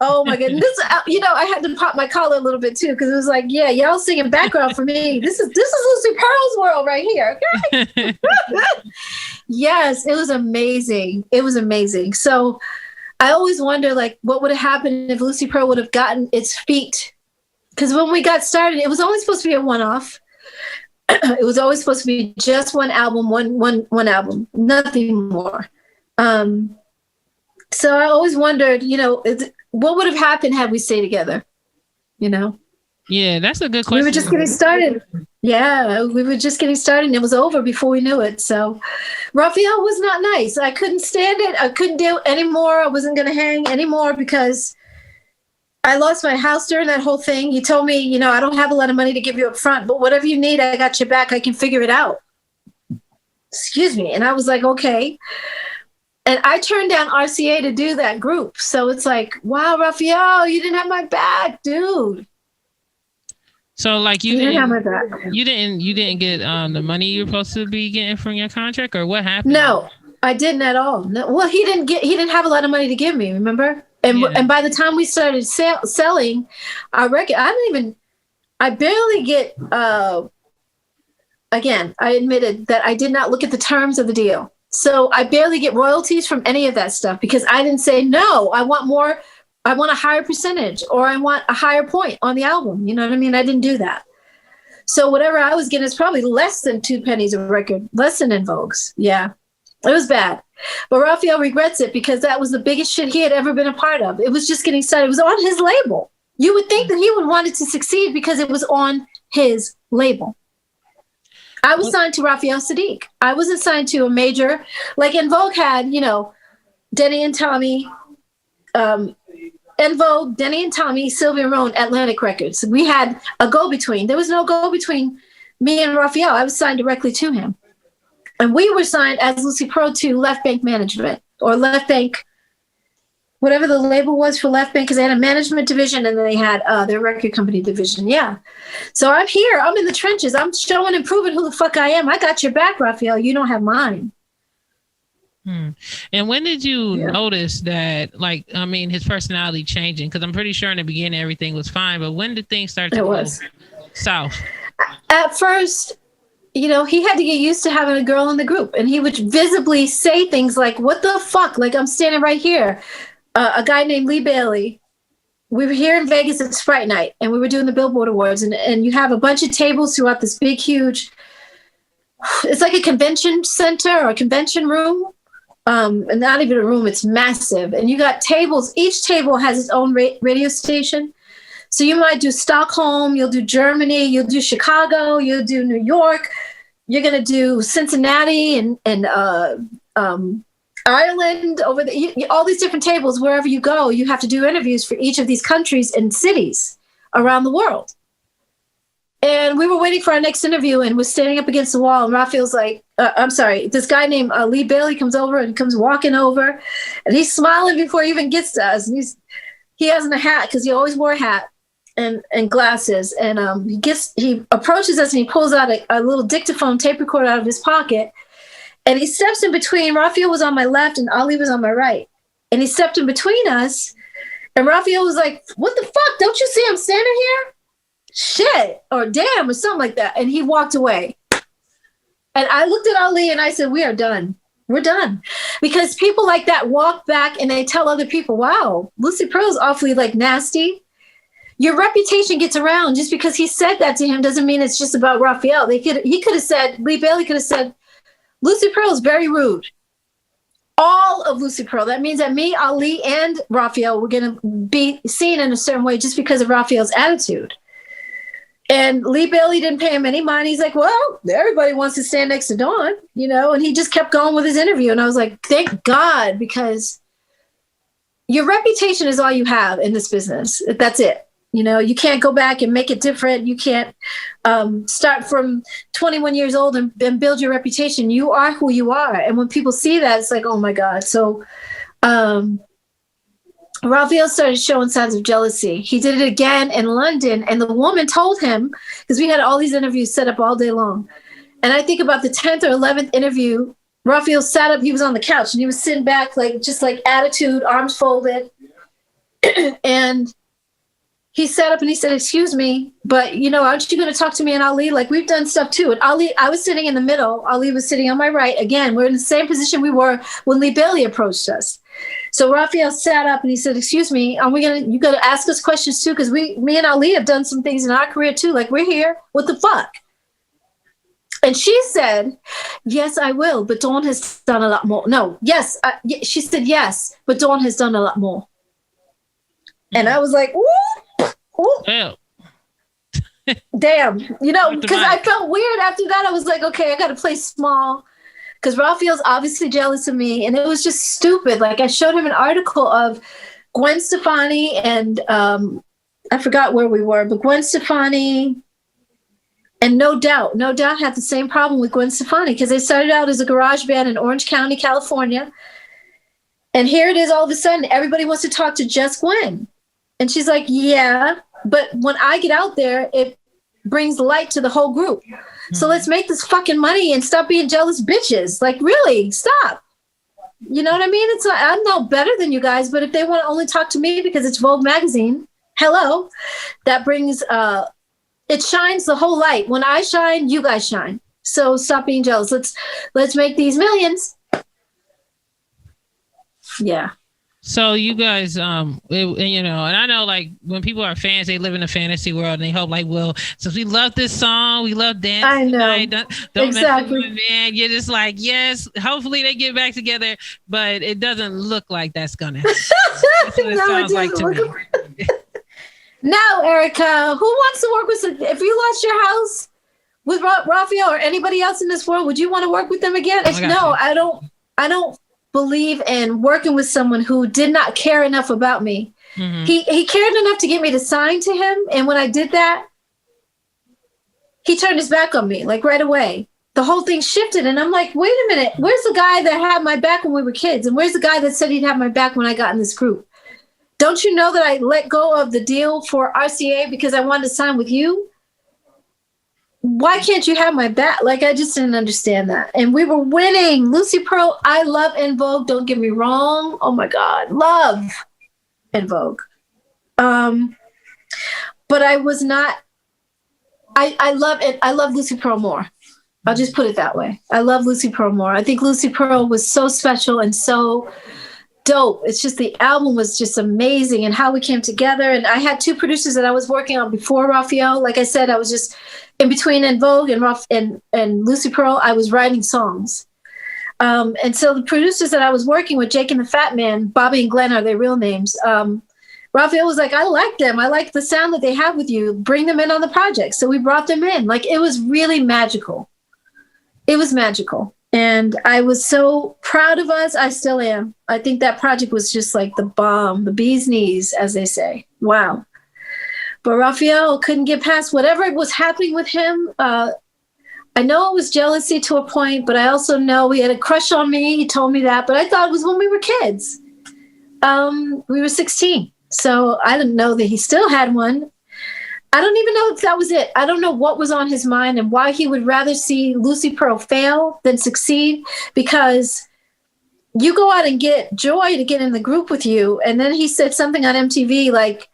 Oh my goodness. This, I had to pop my collar a little bit too, because it was like, yeah, y'all singing background for me. This is Lucy Pearl's world right here. Okay? Yes, it was amazing. It was amazing. So I always wonder, like, what would have happened if Lucy Pearl would have gotten its feet? Because when we got started, it was only supposed to be a one-off. It was always supposed to be just one album, one album, nothing more. So I always wondered, what would have happened had we stayed together? Yeah, that's a good question. We were just getting started. Yeah, we were just getting started, and it was over before we knew it. So Raphael was not nice. I couldn't stand it. I couldn't do it anymore. I wasn't going to hang anymore because I lost my house during that whole thing. He told me, I don't have a lot of money to give you up front, but whatever you need, I got your back. I can figure it out. Excuse me. And I was like, okay. And I turned down RCA to do that group. So it's like, wow, Raphael, you didn't have my back, dude. So like you didn't get the money you were supposed to be getting from your contract, or what happened? No, I didn't at all. No, well, he didn't have a lot of money to give me, remember? And by the time we started selling our record, I barely get, again, I admitted that I did not look at the terms of the deal. So I barely get royalties from any of that stuff because I didn't say, no, I want more. I want a higher percentage or I want a higher point on the album. You know what I mean? I didn't do that. So whatever I was getting is probably less than 2 pennies a record, less than En Vogue's. Yeah, it was bad. But Raphael regrets it because that was the biggest shit he had ever been a part of. It was just getting started. It was on his label. You would think that he would want it to succeed because it was on his label. I was signed to Raphael Sadiq. I wasn't signed to a major. Like En Vogue had, Denny and Tommy, En Vogue, Denny and Tommy, Sylvia Rohn, Atlantic Records. We had a go-between. There was no go-between me and Raphael. I was signed directly to him. And we were signed as Lucy Pearl to Left Bank Management or Left Bank, whatever the label was for Left Bank, because they had a management division and then they had their record company division. Yeah. So I'm here. I'm in the trenches. I'm showing and proving who the fuck I am. I got your back, Raphael. You don't have mine. And when did you notice that, his personality changing? Because I'm pretty sure in the beginning everything was fine, but when did things start to go south? At first, he had to get used to having a girl in the group, and he would visibly say things like, what the fuck? Like, I'm standing right here. A guy named Lee Bailey, we were here in Vegas at Sprite Night, and we were doing the Billboard Awards, and you have a bunch of tables throughout this big, huge, it's like a convention center or a convention room. And not even a room, it's massive. And you got tables, each table has its own radio station. So you might do Stockholm, you'll do Germany, you'll do Chicago, you'll do New York, you're going to do Cincinnati and Ireland over all these different tables. Wherever you go, you have to do interviews for each of these countries and cities around the world. And we were waiting for our next interview and was standing up against the wall. And Raphael's like, this guy named Lee Bailey comes over and comes walking over. And he's smiling before he even gets to us. And he has a hat because he always wore a hat and glasses. And he approaches us and he pulls out a little dictaphone tape recorder out of his pocket. And he steps in between. Raphael was on my left and Ali was on my right. And he stepped in between us. And Raphael was like, what the fuck? Don't you see I'm standing here? Shit, or damn, or something like that. And he walked away. And I looked at Ali and I said, we are done. We're done. Because people like that walk back and they tell other people, wow, Lucy Pearl's awfully nasty. Your reputation gets around. Just because he said that to him doesn't mean it's just about Raphael. He could have said, Lee Bailey could have said, Lucy Pearl is very rude. All of Lucy Pearl. That means that me, Ali, and Raphael were going to be seen in a certain way just because of Raphael's attitude. And Lee Bailey didn't pay him any mind. He's like, well, everybody wants to stand next to Dawn, and he just kept going with his interview. And I was like, thank God, because your reputation is all you have in this business. That's it. You can't go back and make it different. You can't start from 21 years old and build your reputation. You are who you are. And when people see that, it's like, oh my God. So Raphael started showing signs of jealousy. He did it again in London, and the woman told him, because we had all these interviews set up all day long. And I think about the 10th or 11th interview, Raphael sat up, he was on the couch, and he was sitting back, just attitude, arms folded. And he sat up and he said, excuse me, but, aren't you going to talk to me and Ali? We've done stuff too. And Ali, I was sitting in the middle. Ali was sitting on my right. Again, we're in the same position we were when Lee Bailey approached us. So Raphael sat up and he said, excuse me, you got to ask us questions too, because me and Ali have done some things in our career too. We're here. What the fuck? And she said, yes, I will, but Dawn has done a lot more. No, yes. She said, yes, but Dawn has done a lot more. And I was like, ooh, ooh. Damn. Because I felt weird after that. I was like, okay, I got to play small. Because Raphael's obviously jealous of me, and it was just stupid. I showed him an article of Gwen Stefani and I forgot where we were, but Gwen Stefani and No Doubt. No Doubt had the same problem with Gwen Stefani because they started out as a garage band in Orange County, California. And here it is all of a sudden, everybody wants to talk to just Gwen. And she's like, yeah, but when I get out there, it brings light to the whole group. So let's make this fucking money and stop being jealous bitches. Really, stop. You know what I mean? It's like, I'm no better than you guys, but if they want to only talk to me because it's Vogue magazine, hello, that brings, it shines the whole light. When I shine, you guys shine. So stop being jealous. Let's make these millions. Yeah. So you guys, and I know like when people are fans, they live in a fantasy world and they hope like, well, since we love this song, we love dance. I know. Tonight, don't exactly. mess with me, man. You're just like, yes, hopefully they get back together, but it doesn't look like that's gonna happen. That's what it sounds like to me. No, Erica, who wants to work with, if you lost your house with Raphael or anybody else in this world, would you want to work with them again? No, I don't believe in working with someone who did not care enough about me. Mm-hmm. He cared enough to get me to sign to him. And when I did that, he turned his back on me, like right away. The whole thing shifted. And I'm like, wait a minute, where's the guy that had my back when we were kids? And where's the guy that said he'd have my back when I got in this group? Don't you know that I let go of the deal for RCA because I wanted to sign with you? Why can't you have my back? Like, I just didn't understand that. And we were winning. Lucy Pearl, I love En Vogue. Don't get me wrong. Oh my God. Love En Vogue. But I was not, I love it. I love Lucy Pearl more. I'll just put it that way. I love Lucy Pearl more. I think Lucy Pearl was so special and so dope. It's just the album was just amazing and how we came together. And I had two producers that I was working on before Raphael. Like I said, I was just in between En Vogue and Lucy Pearl. I was writing songs. And so the producers that I was working with, Jake and the Fat Man, Bobby and Glenn are their real names. Raphael was like, I like them. I like the sound that they have with you. Bring them in on the project. So we brought them in. Like, it was really magical. It was magical. And I was so proud of us. I still am. I think that project was just like the bomb, the bee's knees, as they say. Wow. But Raphael couldn't get past whatever was happening with him. I know it was jealousy to a point, but I also know he had a crush on me. He told me that, but I thought it was when we were kids. We were 16. So I didn't know that he still had one. I don't even know if that was it. I don't know what was on his mind and why he would rather see Lucy Pearl fail than succeed, because you go out and get Joy to get in the group with you. And then he said something on MTV, like,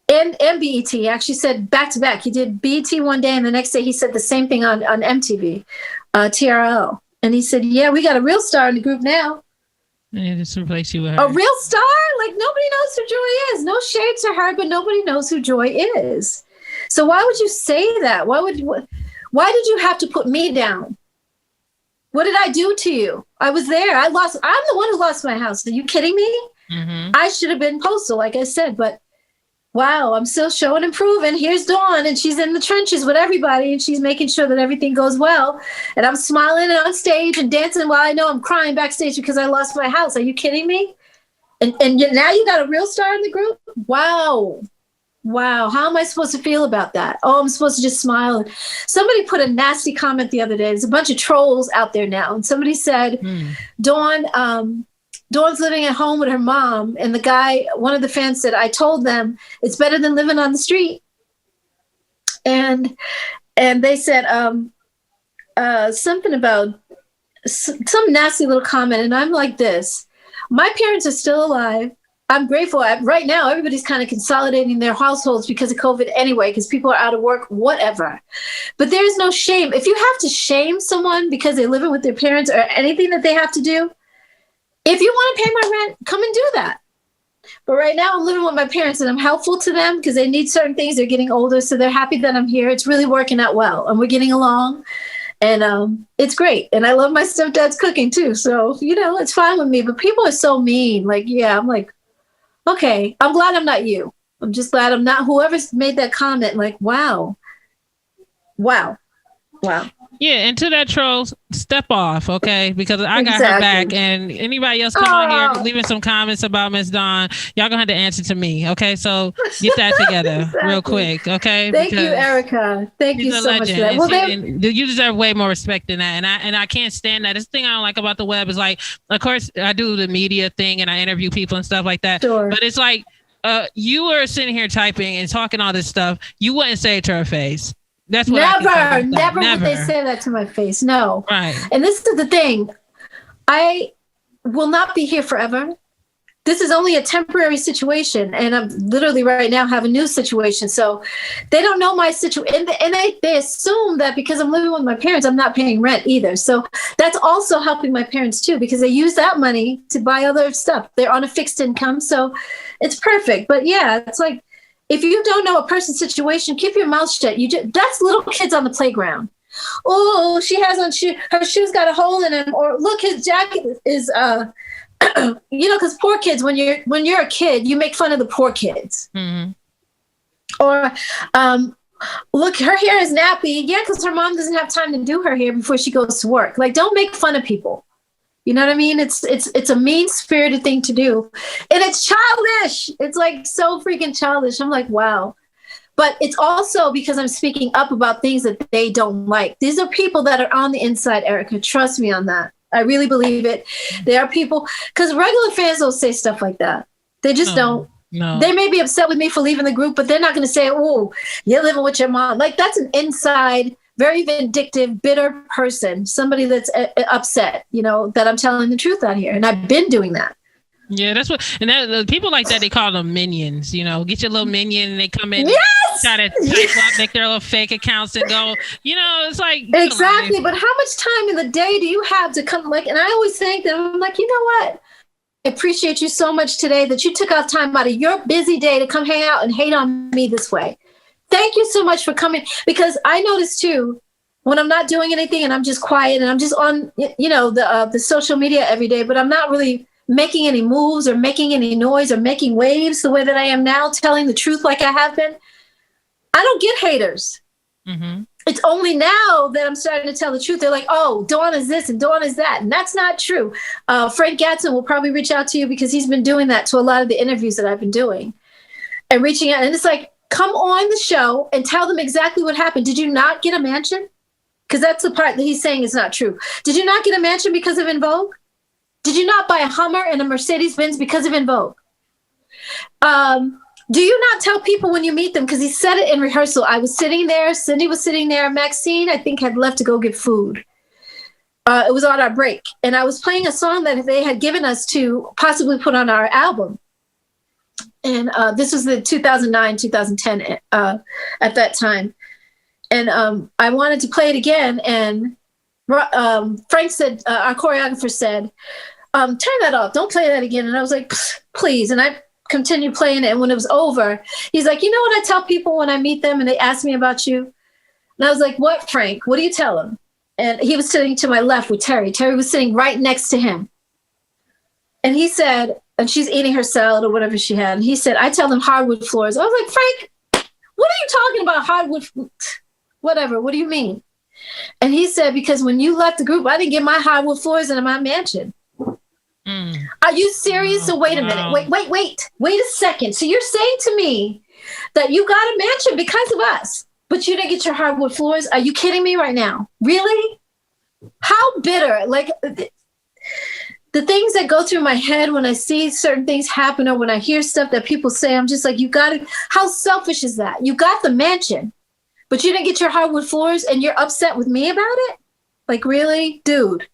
and BET actually said back to back. He did BET one day and the next day he said the same thing on MTV, TRL. And he said, yeah, we got a real star in the group now. And just replace you with her. A real star? Like, nobody knows who Joy is. No shade to her, but nobody knows who Joy is. So why would you say that? Why did you have to put me down? What did I do to you? I was there. I'm the one who lost my house. Are you kidding me? Mm-hmm. I should have been postal, like I said, but wow, I'm still showing and proving. Here's Dawn, and she's in the trenches with everybody, and she's making sure that everything goes well. And I'm smiling on stage and dancing while I know I'm crying backstage because I lost my house. Are you kidding me? And now you got a real star in the group? Wow. How am I supposed to feel about that? Oh, I'm supposed to just smile. Somebody put a nasty comment the other day. There's a bunch of trolls out there now. And somebody said, Dawn's living at home with her mom. And the guy, one of the fans said, I told them it's better than living on the street. And they said something about some nasty little comment. And I'm like this, my parents are still alive. I'm grateful. Right now, everybody's kind of consolidating their households because of COVID anyway, because people are out of work, whatever. But there's no shame. If you have to shame someone because they're living with their parents or anything that they have to do, if you want to pay my rent, come and do that. But right now, I'm living with my parents and I'm helpful to them because they need certain things. They're getting older, so they're happy that I'm here. It's really working out well, and we're getting along. And it's great. And I love my stepdad's cooking too. So, it's fine with me. But people are so mean. Like, yeah, I'm like, okay, I'm glad I'm not you. I'm just glad I'm not whoever's made that comment. Like, wow. Yeah, and to that trolls, step off, okay? Because I got her back, and anybody else come on here leaving some comments about Miss Dawn, y'all gonna have to answer to me, okay? So get that together real quick, okay? Thank you, Erica. Thank you so much for that. Well, you deserve way more respect than that, and I can't stand that. This thing I don't like about the web is like, of course, I do the media thing and I interview people and stuff like that, sure. But it's like you were sitting here typing and talking all this stuff. You wouldn't say it to her face. That's what never would they say that to my face. No. Right. And this is the thing. I will not be here forever. This is only a temporary situation. And I'm literally right now have a new situation. So they don't know my situation. And they assume that because I'm living with my parents, I'm not paying rent either. So that's also helping my parents too, because they use that money to buy other stuff. They're on a fixed income. So it's perfect. But yeah, it's like, if you don't know a person's situation, keep your mouth shut. That's little kids on the playground. Oh, she has on her shoes got a hole in them. Or look, his jacket is, because poor kids, when you're a kid, you make fun of the poor kids. Mm-hmm. Or look, her hair is nappy. Yeah, because her mom doesn't have time to do her hair before she goes to work. Like, don't make fun of people. You know what I mean? It's a mean-spirited thing to do. And it's childish. It's like so freaking childish. I'm like, wow. But it's also because I'm speaking up about things that they don't like. These are people that are on the inside, Erica. Trust me on that. I really believe it. There are people, because regular fans don't say stuff like that. They just don't. No. They may be upset with me for leaving the group, but they're not going to say, oh, you're living with your mom. Like, that's an inside, very vindictive, bitter person, somebody that's upset, that I'm telling the truth out here. And I've been doing that. Yeah, that's what, and that, people like that, they call them minions. Get your little minion, and they come in, yes! try to type up, make their little fake accounts, and go. It's like exactly. But how much time in the day do you have to come? Like, and I always think that I'm like, you know what? I appreciate you so much today that you took out time out of your busy day to come hang out and hate on me this way. Thank you so much for coming, because I notice too, when I'm not doing anything and I'm just quiet and I'm just on, the social media every day, but I'm not really making any moves or making any noise or making waves the way that I am now, telling the truth like I have been, I don't get haters. Mm-hmm. It's only now that I'm starting to tell the truth. They're like, oh, Dawn is this and Dawn is that. And that's not true. Frank Gatson will probably reach out to you, because he's been doing that to a lot of the interviews that I've been doing and reaching out. And it's like, come on the show and tell them exactly what happened. Did you not get a mansion? Because that's the part that he's saying is not true. Did you not get a mansion because of En Vogue? Did you not buy a Hummer and a Mercedes-Benz because of En Vogue? Do you not tell people when you meet them? Because he said it in rehearsal. I was sitting there. Cindy was sitting there. Maxine, I think, had left to go get food. It was on our break. And I was playing a song that they had given us to possibly put on our album. And this was the 2009, 2010 at that time. And I wanted to play it again. And Frank said, our choreographer said, turn that off. Don't play that again. And I was like, please. And I continued playing it. And when it was over, he's like, you know what I tell people when I meet them and they ask me about you? And I was like, what, Frank? What do you tell them? And he was sitting to my left with Terry. Terry was sitting right next to him. And he said, and she's eating her salad or whatever she had. And he said, I tell them hardwood floors. I was like, Frank, what are you talking about? Hardwood, whatever. What do you mean? And he said, because when you left the group, I didn't get my hardwood floors into my mansion. Are you serious? So wait a minute. Wait a second. So you're saying to me that you got a mansion because of us, but you didn't get your hardwood floors? Are you kidding me right now? Really? How bitter. Like, the things that go through my head when I see certain things happen or when I hear stuff that people say, I'm just like, you got it. How selfish is that? You got the mansion, but you didn't get your hardwood floors and you're upset with me about it? Like, really? Dude,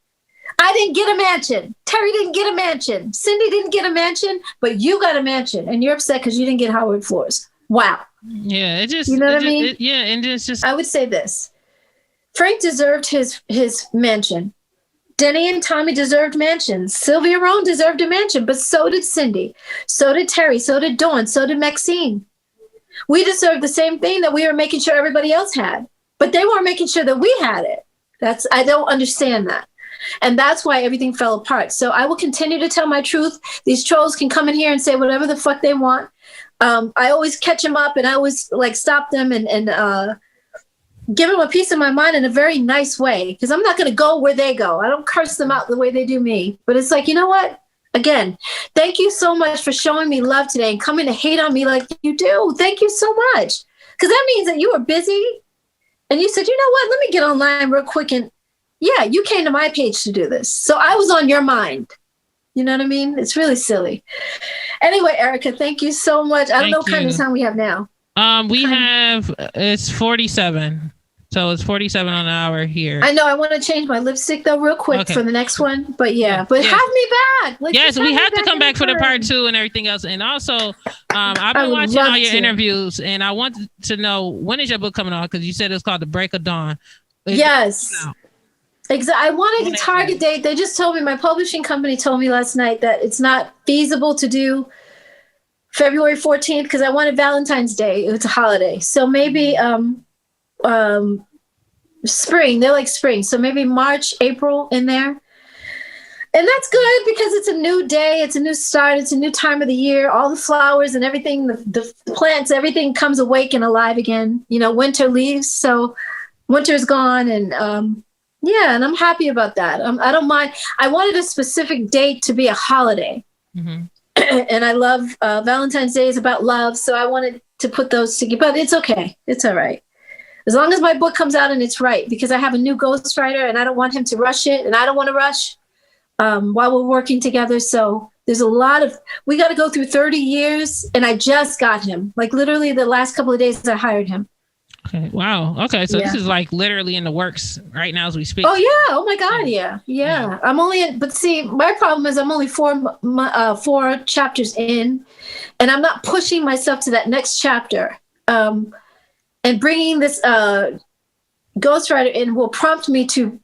I didn't get a mansion. Terry didn't get a mansion. Cindy didn't get a mansion, but you got a mansion and you're upset because you didn't get hardwood floors. Wow. Yeah, it just, you know what I mean? And it's just. I would say this. Frank deserved his mansion. Denny and Tommy deserved mansions. Sylvia Rohn deserved a mansion, but so did Cindy. So did Terry. So did Dawn. So did Maxine. We deserved the same thing that we were making sure everybody else had, but they weren't making sure that we had it. I don't understand that. And that's why everything fell apart. So I will continue to tell my truth. These trolls can come in here and say whatever the fuck they want. I always catch them up and I always stop them and give them a piece of my mind in a very nice way, because I'm not going to go where they go. I don't curse them out the way they do me. But it's like, you know what? Again, thank you so much for showing me love today and coming to hate on me like you do. Thank you so much. Because that means that you were busy and you said, you know what? Let me get online real quick. And yeah, you came to my page to do this. So I was on your mind. You know what I mean? It's really silly. Anyway, Erica, thank you so much. I don't know what kind of time we have now. It's 47. So it's 47 on the hour here. I know. I want to change my lipstick though, real quick for the next one. But have me back. Yes, we have to come back for the part 2 and everything else. And also, I've been watching all your interviews, and I want to know, when is your book coming out? Because you said it's called The Break of Dawn. Yes. Exactly. I wanted a target date. They just told me, my publishing company told me last night that it's not feasible to do February 14th because I wanted Valentine's Day. It's a holiday. So maybe spring. They're like spring. So maybe March, April in there. And that's good because it's a new day. It's a new start. It's a new time of the year. All the flowers and everything, the plants, everything comes awake and alive again. Winter leaves. So winter's gone. And and I'm happy about that. I don't mind. I wanted a specific date to be a holiday. Mm-hmm. And I love Valentine's Day is about love. So I wanted to put those together, but it's okay. It's all right. As long as my book comes out and it's right, because I have a new ghostwriter and I don't want him to rush it. And I don't want to rush while we're working together. So there's we got to go through 30 years and I just got him. Like literally the last couple of days I hired him. Okay. Wow. Okay. So this is like literally in the works right now as we speak. Oh yeah. Oh my God. Yeah. I'm only but see, my problem is I'm only four chapters in, and I'm not pushing myself to that next chapter. And bringing this ghostwriter in will prompt me to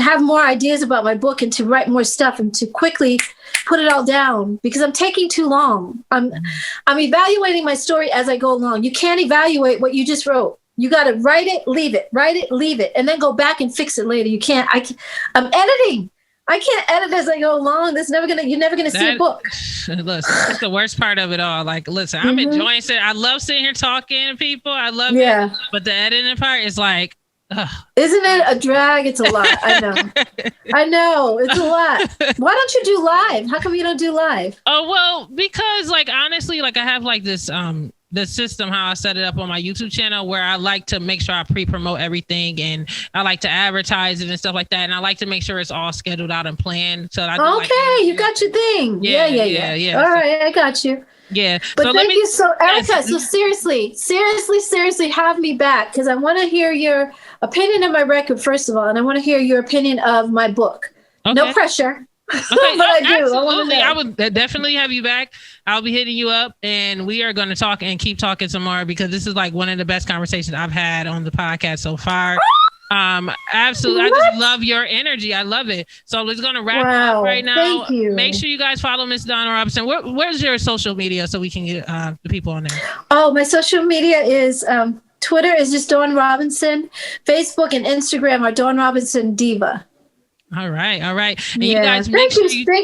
have more ideas about my book and to write more stuff and to quickly put it all down because I'm taking too long. I'm evaluating my story as I go along. You can't evaluate what you just wrote. You got to write it, leave it, and then go back and fix it later. You can't. I'm editing. I can't edit as I go along. You're never gonna see a book. Listen, that's the worst part of it all. Like, listen, I'm enjoying it. I love sitting here talking to people. I love it. But the editing part is like, ugh. Isn't it a drag? It's a lot. I know. It's a lot. Why don't you do live? How come you don't do live? Oh, well, because like, honestly, like I have like this, the system, how I set it up on my YouTube channel, where I like to make sure I pre-promote everything and I like to advertise it and stuff like that. And I like to make sure it's all scheduled out and planned. So you got your thing. Yeah. All right. I got you. Yeah. But thank you. So Erica, so seriously have me back because I want to hear your opinion of my record, first of all. And I want to hear your opinion of my book. Okay. No pressure. Okay, but I do. Absolutely. I would definitely have you back. I'll be hitting you up and we are going to talk and keep talking some more because this is like one of the best conversations I've had on the podcast so far. Absolutely. What? I just love your energy. I love it. So we're going to wrap up right now. Thank you. Make sure you guys follow Miss Donna Robinson. Where's your social media so we can get the people on there? Oh, my social media is Twitter is just Dawn Robinson. Facebook and Instagram are Dawn Robinson Diva. All right. And you guys thank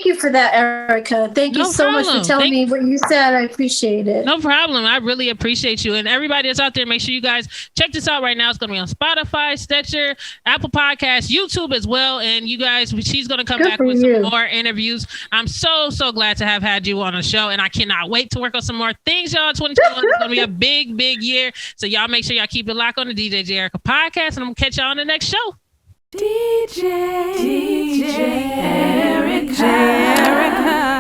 you for that, Erica. Thank you so much for telling me what you said. I appreciate it. No problem. I really appreciate you. And everybody that's out there, make sure you guys check this out right now. It's going to be on Spotify, Stitcher, Apple Podcasts, YouTube as well. And you guys, she's going to come back with some more interviews. I'm so glad to have had you on the show. And I cannot wait to work on some more things, y'all. 2021 is going to be a big year. So y'all make sure y'all keep it locked on the DJ J Erica podcast. And I'm going to catch y'all on the next show. DJ Erica.